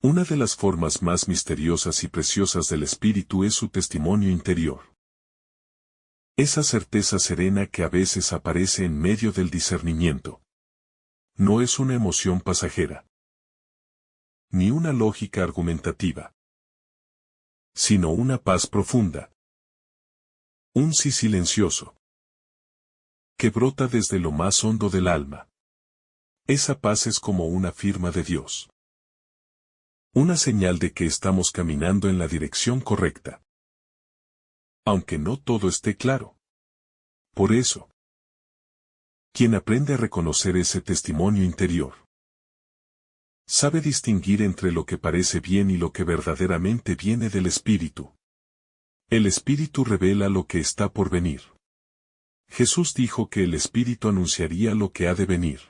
Una de las formas más misteriosas y preciosas del Espíritu es su testimonio interior. Esa certeza serena que a veces aparece en medio del discernimiento. No es una emoción pasajera, ni una lógica argumentativa, sino una paz profunda. Un sí silencioso, que brota desde lo más hondo del alma. Esa paz es como una firma de Dios. Una señal de que estamos caminando en la dirección correcta. Aunque no todo esté claro. Por eso, quien aprende a reconocer ese testimonio interior, sabe distinguir entre lo que parece bien y lo que verdaderamente viene del Espíritu. El Espíritu revela lo que está por venir. Jesús dijo que el Espíritu anunciaría lo que ha de venir.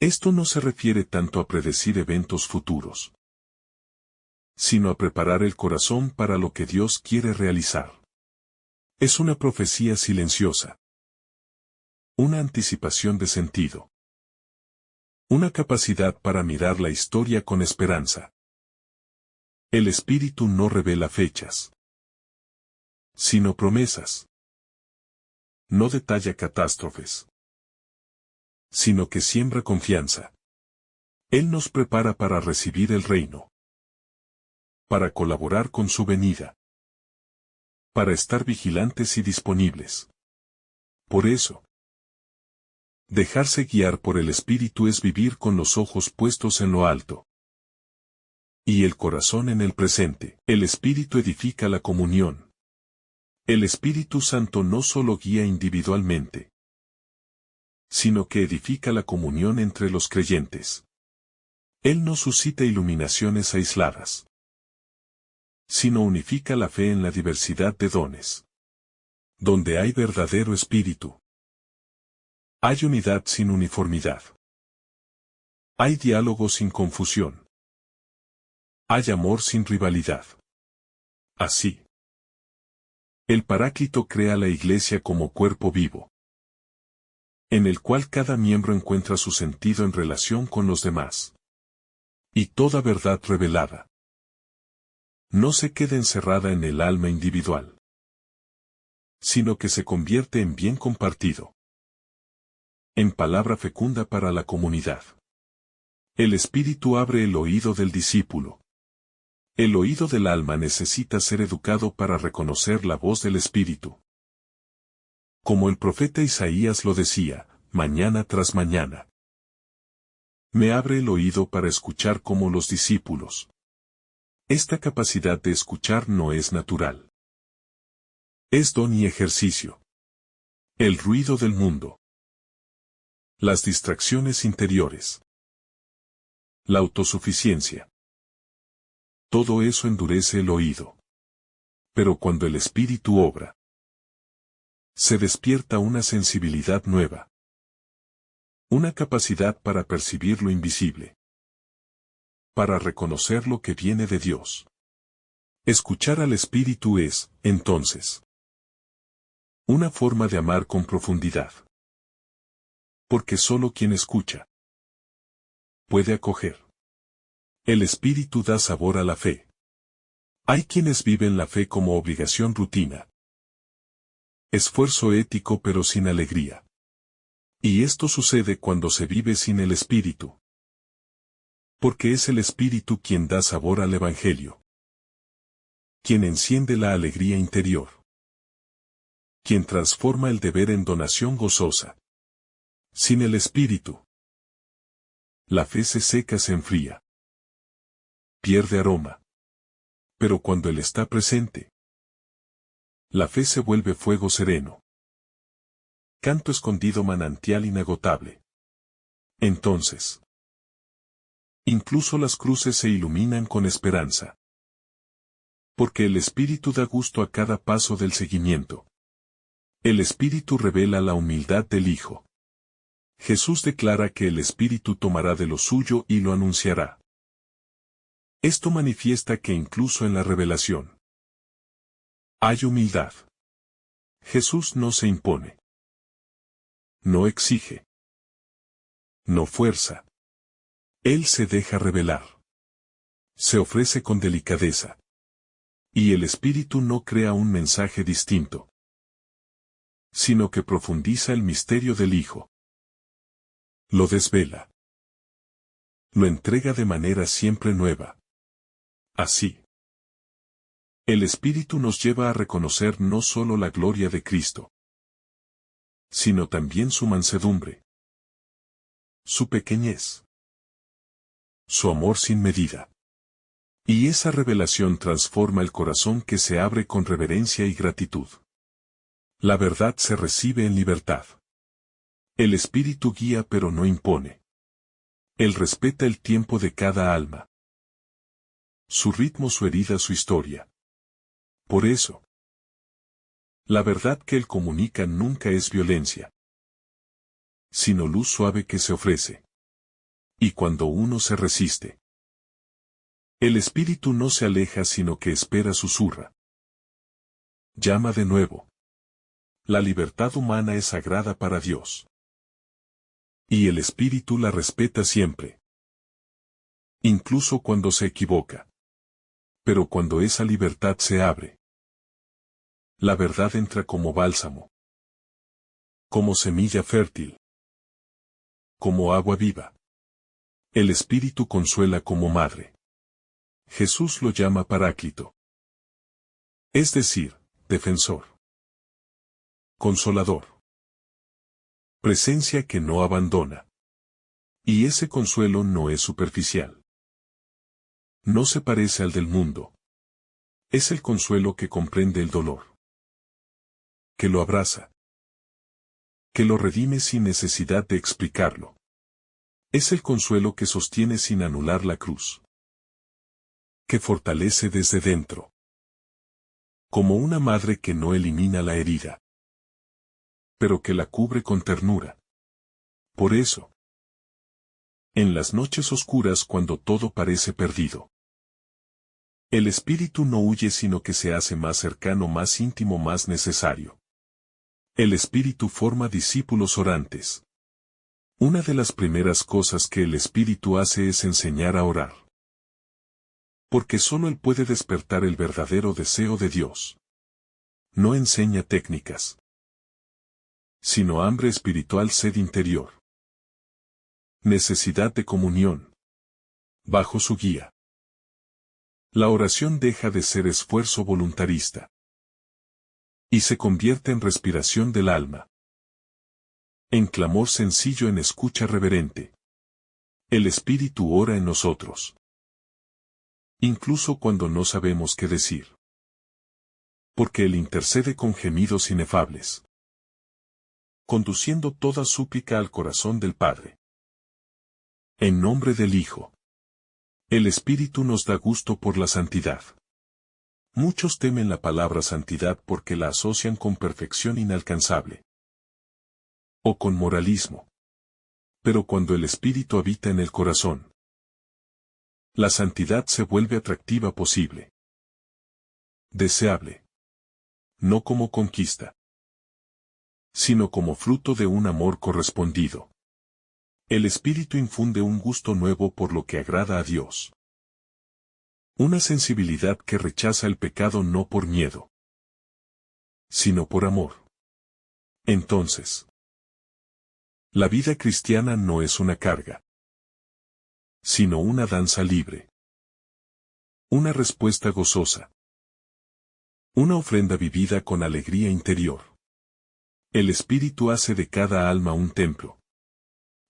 Esto no se refiere tanto a predecir eventos futuros, sino a preparar el corazón para lo que Dios quiere realizar. Es una profecía silenciosa. Una anticipación de sentido. Una capacidad para mirar la historia con esperanza. El Espíritu no revela fechas, sino promesas. No detalla catástrofes, sino que siembra confianza. Él nos prepara para recibir el reino, para colaborar con su venida, para estar vigilantes y disponibles. Por eso, dejarse guiar por el Espíritu es vivir con los ojos puestos en lo alto y el corazón en el presente. El Espíritu edifica la comunión. El Espíritu Santo no solo guía individualmente, sino que edifica la comunión entre los creyentes. Él no suscita iluminaciones aisladas, sino unifica la fe en la diversidad de dones. Donde hay verdadero espíritu, hay unidad sin uniformidad. Hay diálogo sin confusión. Hay amor sin rivalidad. Así, el Paráclito crea la Iglesia como cuerpo vivo, en el cual cada miembro encuentra su sentido en relación con los demás. y toda verdad revelada. No se queda encerrada en el alma individual, sino que se convierte en bien compartido, en palabra fecunda para la comunidad. El Espíritu abre el oído del discípulo. El oído del alma necesita ser educado para reconocer la voz del Espíritu. Como el profeta Isaías lo decía, mañana tras mañana. Me abre el oído para escuchar como los discípulos. Esta capacidad de escuchar no es natural. Es don y ejercicio. El ruido del mundo. Las distracciones interiores. La autosuficiencia. Todo eso endurece el oído. Pero cuando el Espíritu obra, se despierta una sensibilidad nueva. Una capacidad para percibir lo invisible. Para reconocer lo que viene de Dios. Escuchar al Espíritu es, entonces, una forma de amar con profundidad. Porque solo quien escucha puede acoger. El Espíritu da sabor a la fe. Hay quienes viven la fe como obligación rutina. Esfuerzo ético pero sin alegría. Y esto sucede cuando se vive sin el Espíritu. Porque es el Espíritu quien da sabor al Evangelio. Quien enciende la alegría interior. Quien transforma el deber en donación gozosa. Sin el Espíritu, la fe se seca, se enfría. Pierde aroma. Pero cuando Él está presente, la fe se vuelve fuego sereno. Canto escondido, manantial inagotable. Entonces, incluso las cruces se iluminan con esperanza. Porque el Espíritu da gusto a cada paso del seguimiento. El Espíritu revela la humildad del Hijo. Jesús declara que el Espíritu tomará de lo suyo y lo anunciará. Esto manifiesta que incluso en la revelación hay humildad. Jesús no se impone. No exige. No fuerza. Él se deja revelar. Se ofrece con delicadeza. Y el Espíritu no crea un mensaje distinto, sino que profundiza el misterio del Hijo. Lo desvela. Lo entrega de manera siempre nueva. Así, el Espíritu nos lleva a reconocer no solo la gloria de Cristo, sino también su mansedumbre, su pequeñez, su amor sin medida. Y esa revelación transforma el corazón que se abre con reverencia y gratitud. La verdad se recibe en libertad. El Espíritu guía pero no impone. Él respeta el tiempo de cada alma. Su ritmo, su herida, su historia. Por eso, la verdad que Él comunica nunca es violencia, sino luz suave que se ofrece. Y cuando uno se resiste, el Espíritu no se aleja sino que espera, susurra. Llama de nuevo. La libertad humana es sagrada para Dios. Y el Espíritu la respeta siempre. Incluso cuando se equivoca. Pero cuando esa libertad se abre, la verdad entra como bálsamo. Como semilla fértil. Como agua viva. El Espíritu consuela como madre. Jesús lo llama Paráclito. Es decir, defensor. Consolador. Presencia que no abandona. Y ese consuelo no es superficial. No se parece al del mundo. Es el consuelo que comprende el dolor. Que lo abraza. Que lo redime sin necesidad de explicarlo. Es el consuelo que sostiene sin anular la cruz. Que fortalece desde dentro. Como una madre que no elimina la herida, pero que la cubre con ternura. Por eso, en las noches oscuras cuando todo parece perdido, el Espíritu no huye sino que se hace más cercano, más íntimo, más necesario. El Espíritu forma discípulos orantes. Una de las primeras cosas que el Espíritu hace es enseñar a orar. Porque solo Él puede despertar el verdadero deseo de Dios. No enseña técnicas, sino hambre espiritual, sed interior. Necesidad de comunión. Bajo su guía. La oración deja de ser esfuerzo voluntarista y se convierte en respiración del alma. En clamor sencillo, en escucha reverente. El Espíritu ora en nosotros. Incluso cuando no sabemos qué decir. Porque Él intercede con gemidos inefables. Conduciendo toda súplica al corazón del Padre. En nombre del Hijo. El Espíritu nos da gusto por la santidad. Muchos temen la palabra santidad porque la asocian con perfección inalcanzable. O con moralismo. Pero cuando el Espíritu habita en el corazón, la santidad se vuelve atractiva, posible. Deseable. No como conquista, sino como fruto de un amor correspondido. El Espíritu infunde un gusto nuevo por lo que agrada a Dios. Una sensibilidad que rechaza el pecado no por miedo, sino por amor. Entonces, la vida cristiana no es una carga, sino una danza libre. Una respuesta gozosa. Una ofrenda vivida con alegría interior. El Espíritu hace de cada alma un templo.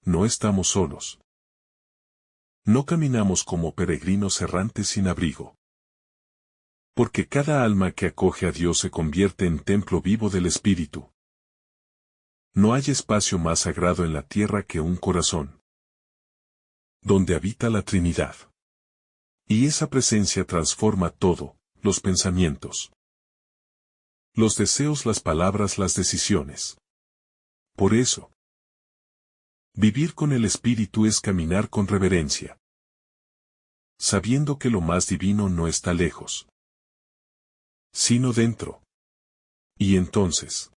No estamos solos. No caminamos como peregrinos errantes sin abrigo. Porque cada alma que acoge a Dios se convierte en templo vivo del Espíritu. No hay espacio más sagrado en la tierra que un corazón, donde habita la Trinidad. Y esa presencia transforma todo, los pensamientos, los deseos, las palabras, las decisiones. Por eso, vivir con el Espíritu es caminar con reverencia, sabiendo que lo más divino no está lejos, sino dentro. Y entonces,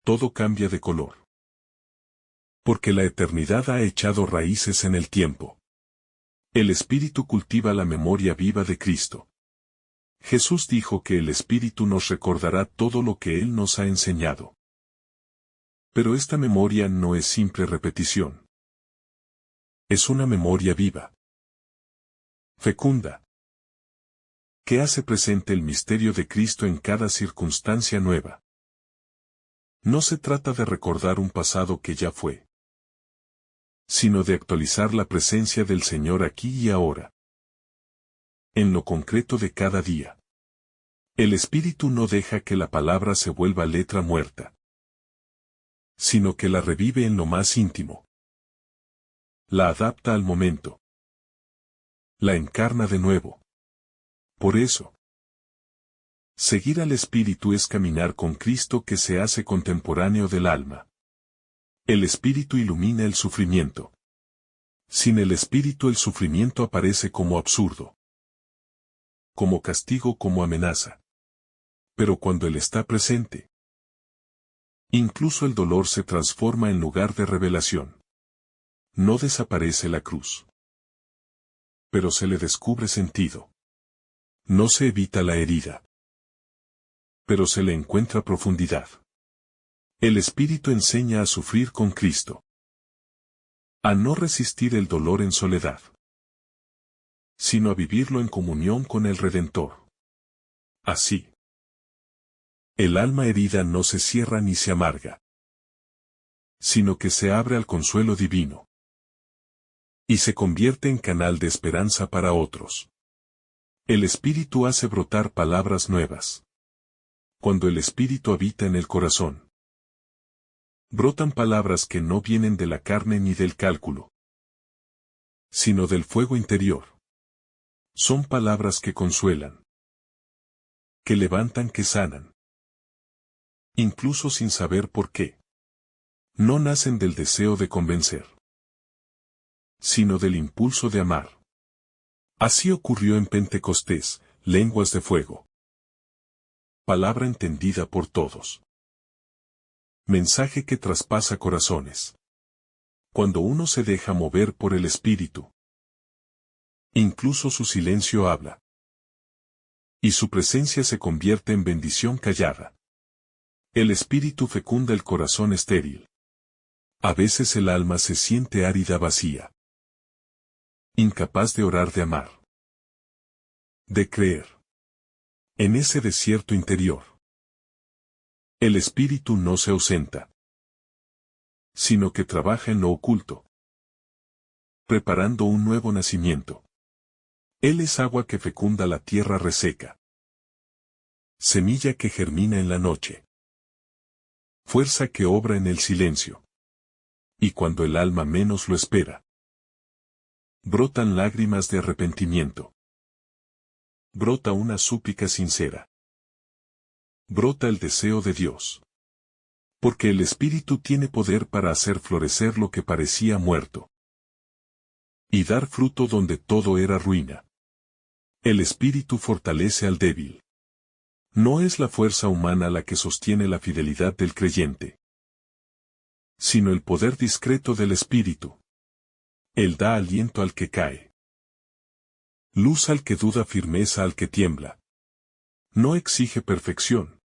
todo cambia de color. Porque la eternidad ha echado raíces en el tiempo. El Espíritu cultiva la memoria viva de Cristo. Jesús dijo que el Espíritu nos recordará todo lo que Él nos ha enseñado. Pero esta memoria no es simple repetición. Es una memoria viva. Fecunda. Que hace presente el misterio de Cristo en cada circunstancia nueva. No se trata de recordar un pasado que ya fue, sino de actualizar la presencia del Señor aquí y ahora. En lo concreto de cada día. El Espíritu no deja que la palabra se vuelva letra muerta, sino que la revive en lo más íntimo. La adapta al momento. La encarna de nuevo. Por eso, seguir al Espíritu es caminar con Cristo que se hace contemporáneo del alma. El Espíritu ilumina el sufrimiento. Sin el Espíritu el sufrimiento aparece como absurdo, como castigo, como amenaza. Pero cuando Él está presente, incluso el dolor se transforma en lugar de revelación. No desaparece la cruz, pero se le descubre sentido. No se evita la herida, pero se le encuentra profundidad. El Espíritu enseña a sufrir con Cristo, a no resistir el dolor en soledad, sino a vivirlo en comunión con el Redentor. Así, el alma herida no se cierra ni se amarga, sino que se abre al consuelo divino, y se convierte en canal de esperanza para otros. El Espíritu hace brotar palabras nuevas. Cuando el Espíritu habita en el corazón, brotan palabras que no vienen de la carne ni del cálculo, sino del fuego interior. Son palabras que consuelan, que levantan, que sanan. Incluso sin saber por qué. No nacen del deseo de convencer, sino del impulso de amar. Así ocurrió en Pentecostés, lenguas de fuego. Palabra entendida por todos. Mensaje que traspasa corazones. Cuando uno se deja mover por el Espíritu, incluso su silencio habla. Y su presencia se convierte en bendición callada. El Espíritu fecunda el corazón estéril. A veces el alma se siente árida, vacía. Incapaz de orar, de amar. De creer. En ese desierto interior, el Espíritu no se ausenta, sino que trabaja en lo oculto, preparando un nuevo nacimiento. Él es agua que fecunda la tierra reseca, semilla que germina en la noche, fuerza que obra en el silencio. Y cuando el alma menos lo espera, brotan lágrimas de arrepentimiento. Brota una súplica sincera. Brota el deseo de Dios. Porque el Espíritu tiene poder para hacer florecer lo que parecía muerto. Y dar fruto donde todo era ruina. El Espíritu fortalece al débil. No es la fuerza humana la que sostiene la fidelidad del creyente, sino el poder discreto del Espíritu. Él da aliento al que cae, luz al que duda, firmeza al que tiembla. No exige perfección,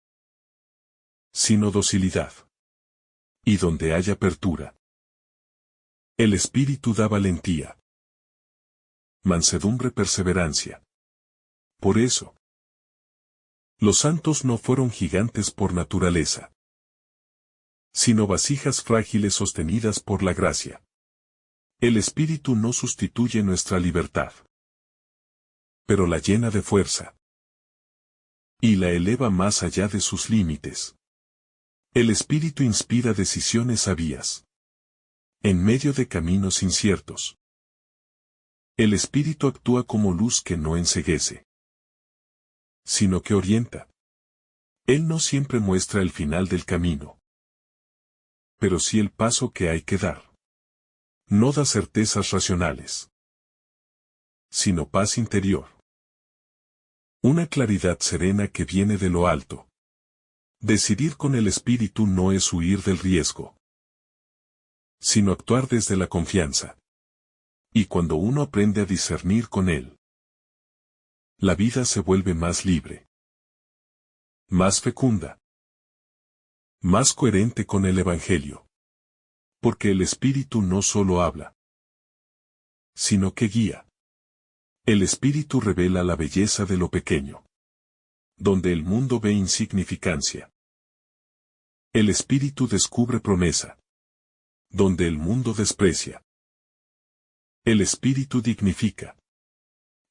sino docilidad. Y donde hay apertura, el Espíritu da valentía, mansedumbre, perseverancia. Por eso, los santos no fueron gigantes por naturaleza, sino vasijas frágiles sostenidas por la gracia. El Espíritu no sustituye nuestra libertad, pero la llena de fuerza, y la eleva más allá de sus límites. El Espíritu inspira decisiones sabias, en medio de caminos inciertos. El Espíritu actúa como luz que no enceguece, sino que orienta. Él no siempre muestra el final del camino, pero sí el paso que hay que dar. No da certezas racionales, sino paz interior. Una claridad serena que viene de lo alto. Decidir con el Espíritu no es huir del riesgo, sino actuar desde la confianza. Y cuando uno aprende a discernir con él, la vida se vuelve más libre, más fecunda, más coherente con el Evangelio. Porque el Espíritu no solo habla, sino que guía. El Espíritu revela la belleza de lo pequeño, donde el mundo ve insignificancia. El Espíritu descubre promesa, donde el mundo desprecia. El Espíritu dignifica.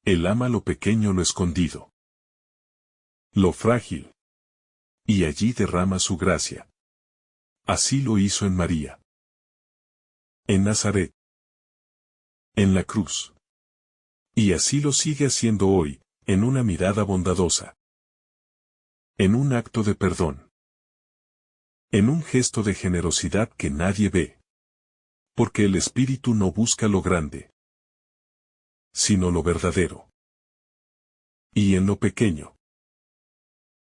Él ama lo pequeño, lo escondido, lo frágil, y allí derrama su gracia. Así lo hizo en María, en Nazaret, en la cruz. Y así lo sigue haciendo hoy, en una mirada bondadosa, en un acto de perdón, en un gesto de generosidad que nadie ve. Porque el Espíritu no busca lo grande, sino lo verdadero. Y en lo pequeño,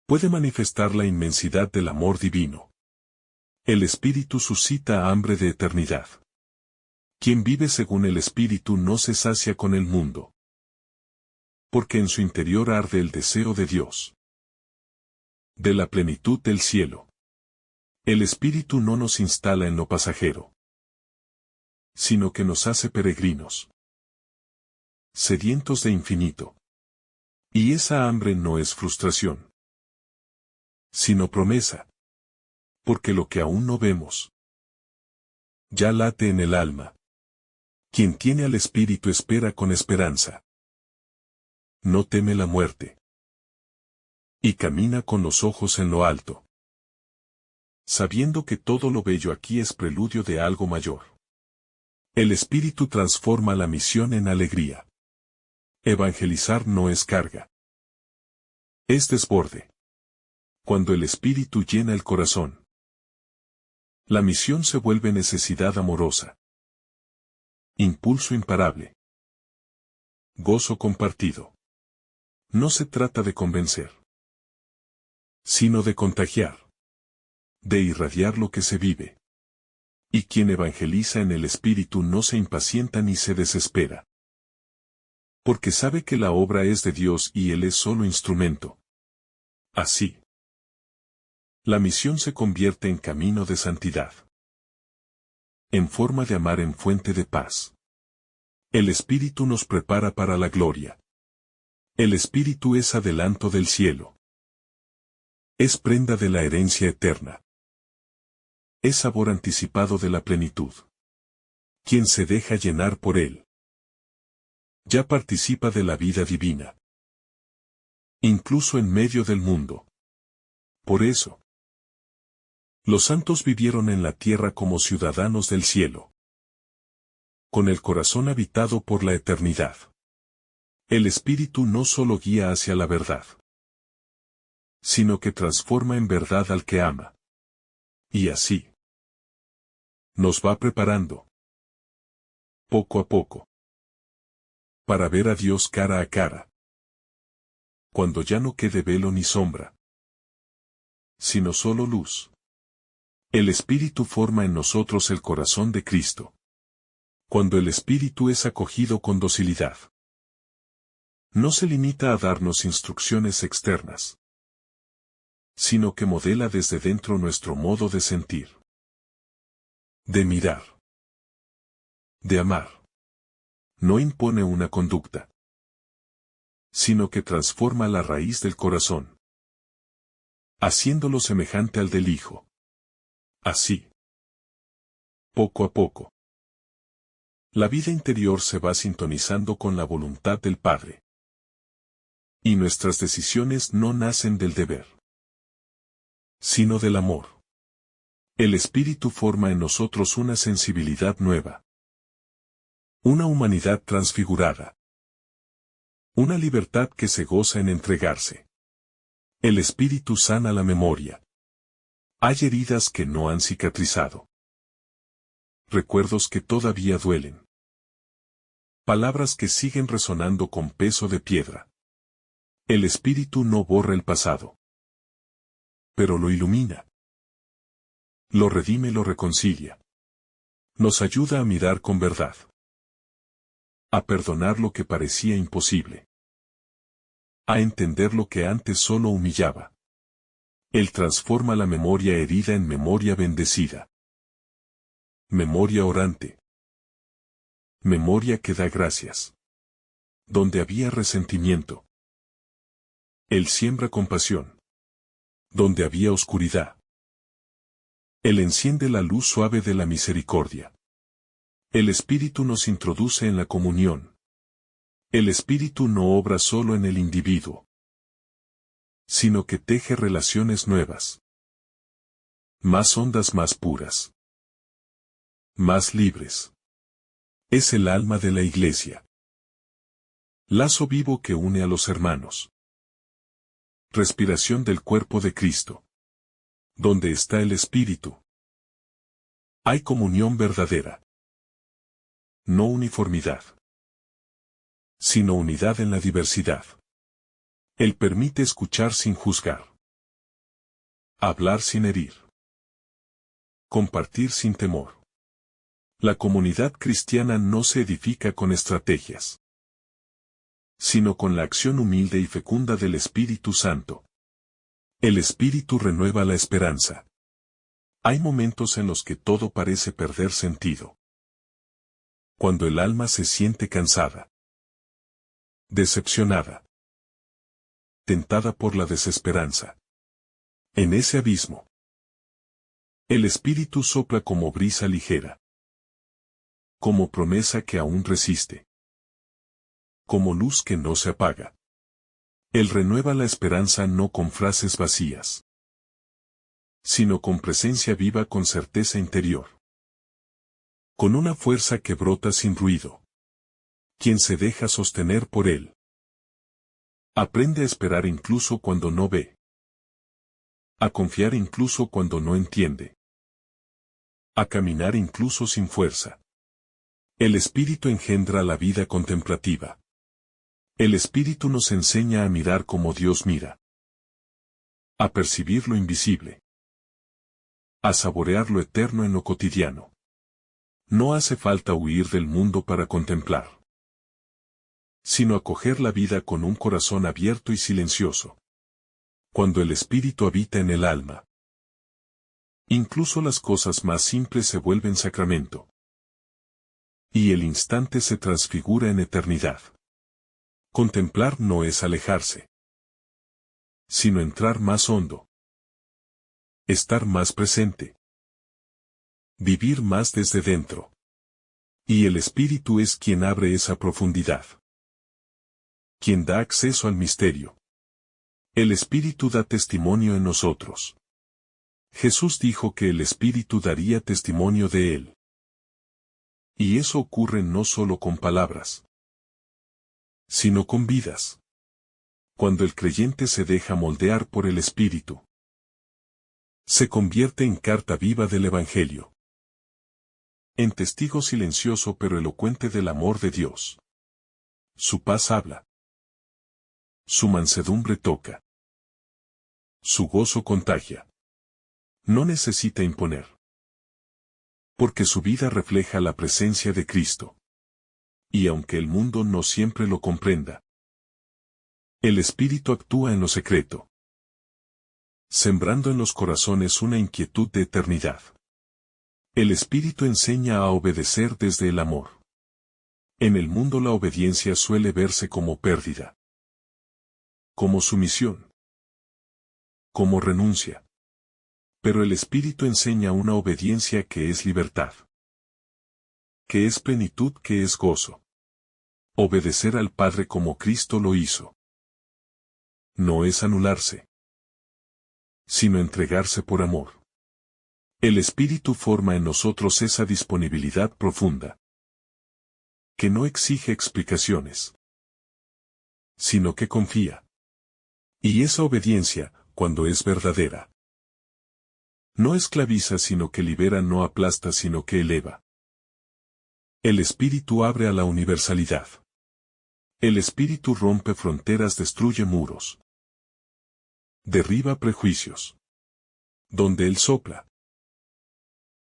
puede manifestar la inmensidad del amor divino. El Espíritu suscita hambre de eternidad. Quien vive según el Espíritu no se sacia con el mundo, porque en su interior arde el deseo de Dios, de la plenitud del cielo. El Espíritu no nos instala en lo pasajero, sino que nos hace peregrinos, sedientos de infinito. Y esa hambre no es frustración, sino promesa. Porque lo que aún no vemos, ya late en el alma. Quien tiene al Espíritu espera con esperanza. No teme la muerte. Y camina con los ojos en lo alto, sabiendo que todo lo bello aquí es preludio de algo mayor. El Espíritu transforma la misión en alegría. Evangelizar no es carga, es desborde. Cuando el Espíritu llena el corazón, la misión se vuelve necesidad amorosa, impulso imparable, gozo compartido. No se trata de convencer, sino de contagiar, de irradiar lo que se vive. Y quien evangeliza en el Espíritu no se impacienta ni se desespera. Porque sabe que la obra es de Dios y Él es solo instrumento. Así, la misión se convierte en camino de santidad. En forma de amar en fuente de paz. El Espíritu nos prepara para la gloria. El Espíritu es adelanto del cielo. Es prenda de la herencia eterna. Es sabor anticipado de la plenitud. Quien se deja llenar por Él, ya participa de la vida divina. Incluso en medio del mundo. Por eso, los santos vivieron en la tierra como ciudadanos del cielo, con el corazón habitado por la eternidad. El Espíritu no solo guía hacia la verdad, sino que transforma en verdad al que ama. Y así, nos va preparando, poco a poco, para ver a Dios cara a cara, cuando ya no quede velo ni sombra, sino solo luz. El Espíritu forma en nosotros el corazón de Cristo. Cuando el Espíritu es acogido con docilidad, no se limita a darnos instrucciones externas, sino que modela desde dentro nuestro modo de sentir, de mirar, de amar. No impone una conducta, sino que transforma la raíz del corazón, haciéndolo semejante al del Hijo. Así, poco a poco, la vida interior se va sintonizando con la voluntad del Padre. Y nuestras decisiones no nacen del deber, sino del amor. El Espíritu forma en nosotros una sensibilidad nueva, una humanidad transfigurada, una libertad que se goza en entregarse. El Espíritu sana la memoria. Hay heridas que no han cicatrizado, recuerdos que todavía duelen, palabras que siguen resonando con peso de piedra. El Espíritu no borra el pasado, pero lo ilumina, lo redime, lo reconcilia. Nos ayuda a mirar con verdad, a perdonar lo que parecía imposible, a entender lo que antes solo humillaba. Él transforma la memoria herida en memoria bendecida. Memoria orante. Memoria que da gracias. Donde había resentimiento, Él siembra compasión. Donde había oscuridad, Él enciende la luz suave de la misericordia. El Espíritu nos introduce en la comunión. El Espíritu no obra solo en el individuo, sino que teje relaciones nuevas, más hondas, más puras, más libres. Es el alma de la Iglesia. Lazo vivo que une a los hermanos. Respiración del cuerpo de Cristo. Donde está el Espíritu, hay comunión verdadera. No uniformidad, sino unidad en la diversidad. Él permite escuchar sin juzgar, hablar sin herir, compartir sin temor. La comunidad cristiana no se edifica con estrategias, sino con la acción humilde y fecunda del Espíritu Santo. El Espíritu renueva la esperanza. Hay momentos en los que todo parece perder sentido. Cuando el alma se siente cansada, decepcionada, tentada por la desesperanza. En ese abismo, el Espíritu sopla como brisa ligera, como promesa que aún resiste, como luz que no se apaga. Él renueva la esperanza no con frases vacías, sino con presencia viva, con certeza interior, con una fuerza que brota sin ruido. Quien se deja sostener por Él, aprende a esperar incluso cuando no ve, a confiar incluso cuando no entiende, a caminar incluso sin fuerza. El Espíritu engendra la vida contemplativa. El Espíritu nos enseña a mirar como Dios mira, a percibir lo invisible, a saborear lo eterno en lo cotidiano. No hace falta huir del mundo para contemplar, sino acoger la vida con un corazón abierto y silencioso. Cuando el Espíritu habita en el alma, incluso las cosas más simples se vuelven sacramento. Y el instante se transfigura en eternidad. Contemplar no es alejarse, sino entrar más hondo. Estar más presente. Vivir más desde dentro. Y el Espíritu es quien abre esa profundidad, quien da acceso al misterio. El Espíritu da testimonio en nosotros. Jesús dijo que el Espíritu daría testimonio de él. Y eso ocurre no solo con palabras, sino con vidas. Cuando el creyente se deja moldear por el Espíritu, se convierte en carta viva del Evangelio, en testigo silencioso pero elocuente del amor de Dios. Su paz habla. Su mansedumbre toca. Su gozo contagia. No necesita imponer, porque su vida refleja la presencia de Cristo. Y aunque el mundo no siempre lo comprenda, el Espíritu actúa en lo secreto, sembrando en los corazones una inquietud de eternidad. El Espíritu enseña a obedecer desde el amor. En el mundo la obediencia suele verse como pérdida, como sumisión, como renuncia. Pero el Espíritu enseña una obediencia que es libertad, que es plenitud, que es gozo. Obedecer al Padre como Cristo lo hizo. No es anularse, sino entregarse por amor. El Espíritu forma en nosotros esa disponibilidad profunda, que no exige explicaciones, sino que confía. Y esa obediencia, cuando es verdadera, no esclaviza sino que libera, no aplasta sino que eleva. El Espíritu abre a la universalidad. El Espíritu rompe fronteras, destruye muros, derriba prejuicios. Donde Él sopla,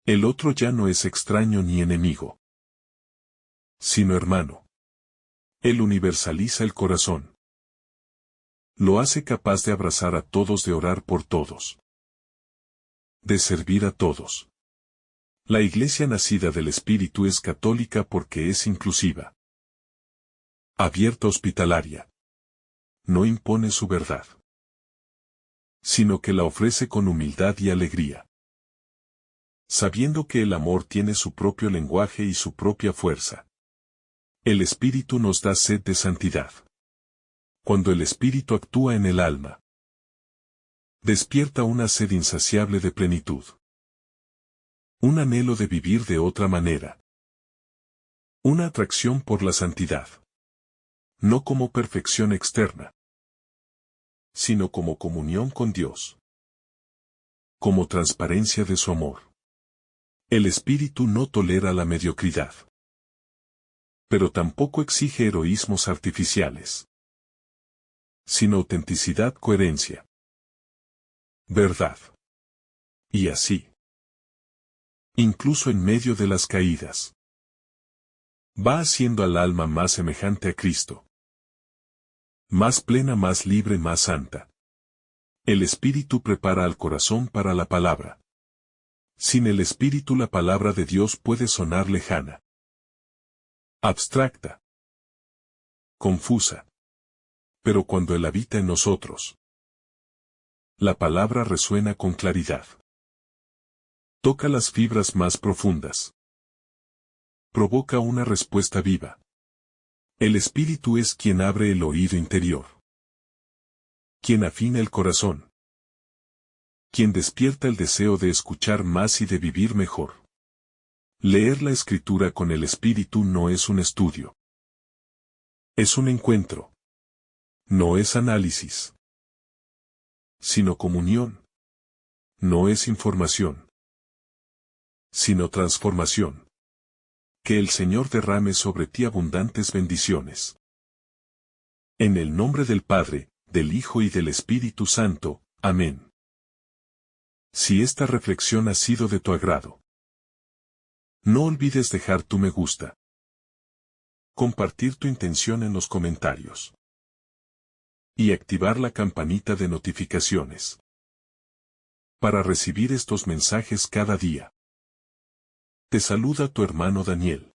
el otro ya no es extraño ni enemigo, sino hermano. Él universaliza el corazón. Lo hace capaz de abrazar a todos, de orar por todos, de servir a todos. La Iglesia nacida del Espíritu es católica porque es inclusiva, abierta, hospitalaria. No impone su verdad, sino que la ofrece con humildad y alegría, sabiendo que el amor tiene su propio lenguaje y su propia fuerza. El Espíritu nos da sed de santidad. Cuando el Espíritu actúa en el alma, despierta una sed insaciable de plenitud, un anhelo de vivir de otra manera, una atracción por la santidad, no como perfección externa, sino como comunión con Dios, como transparencia de su amor. El Espíritu no tolera la mediocridad, pero tampoco exige heroísmos artificiales, sino autenticidad, coherencia, verdad. Y así, incluso en medio de las caídas, va haciendo al alma más semejante a Cristo, más plena, más libre, más santa. El Espíritu prepara al corazón para la palabra. Sin el Espíritu la palabra de Dios puede sonar lejana, abstracta, confusa. Pero cuando Él habita en nosotros, la palabra resuena con claridad. Toca las fibras más profundas. Provoca una respuesta viva. El Espíritu es quien abre el oído interior, quien afina el corazón, quien despierta el deseo de escuchar más y de vivir mejor. Leer la Escritura con el Espíritu no es un estudio, es un encuentro. No es análisis, sino comunión. No es información, sino transformación. Que el Señor derrame sobre ti abundantes bendiciones. En el nombre del Padre, del Hijo y del Espíritu Santo. Amén. Si esta reflexión ha sido de tu agrado, No olvides dejar tu me gusta. Compartir tu intención en los comentarios. Y activar la campanita de notificaciones. Para recibir estos mensajes cada día. Te saluda tu hermano Daniel.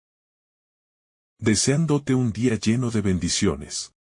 Deseándote un día lleno de bendiciones.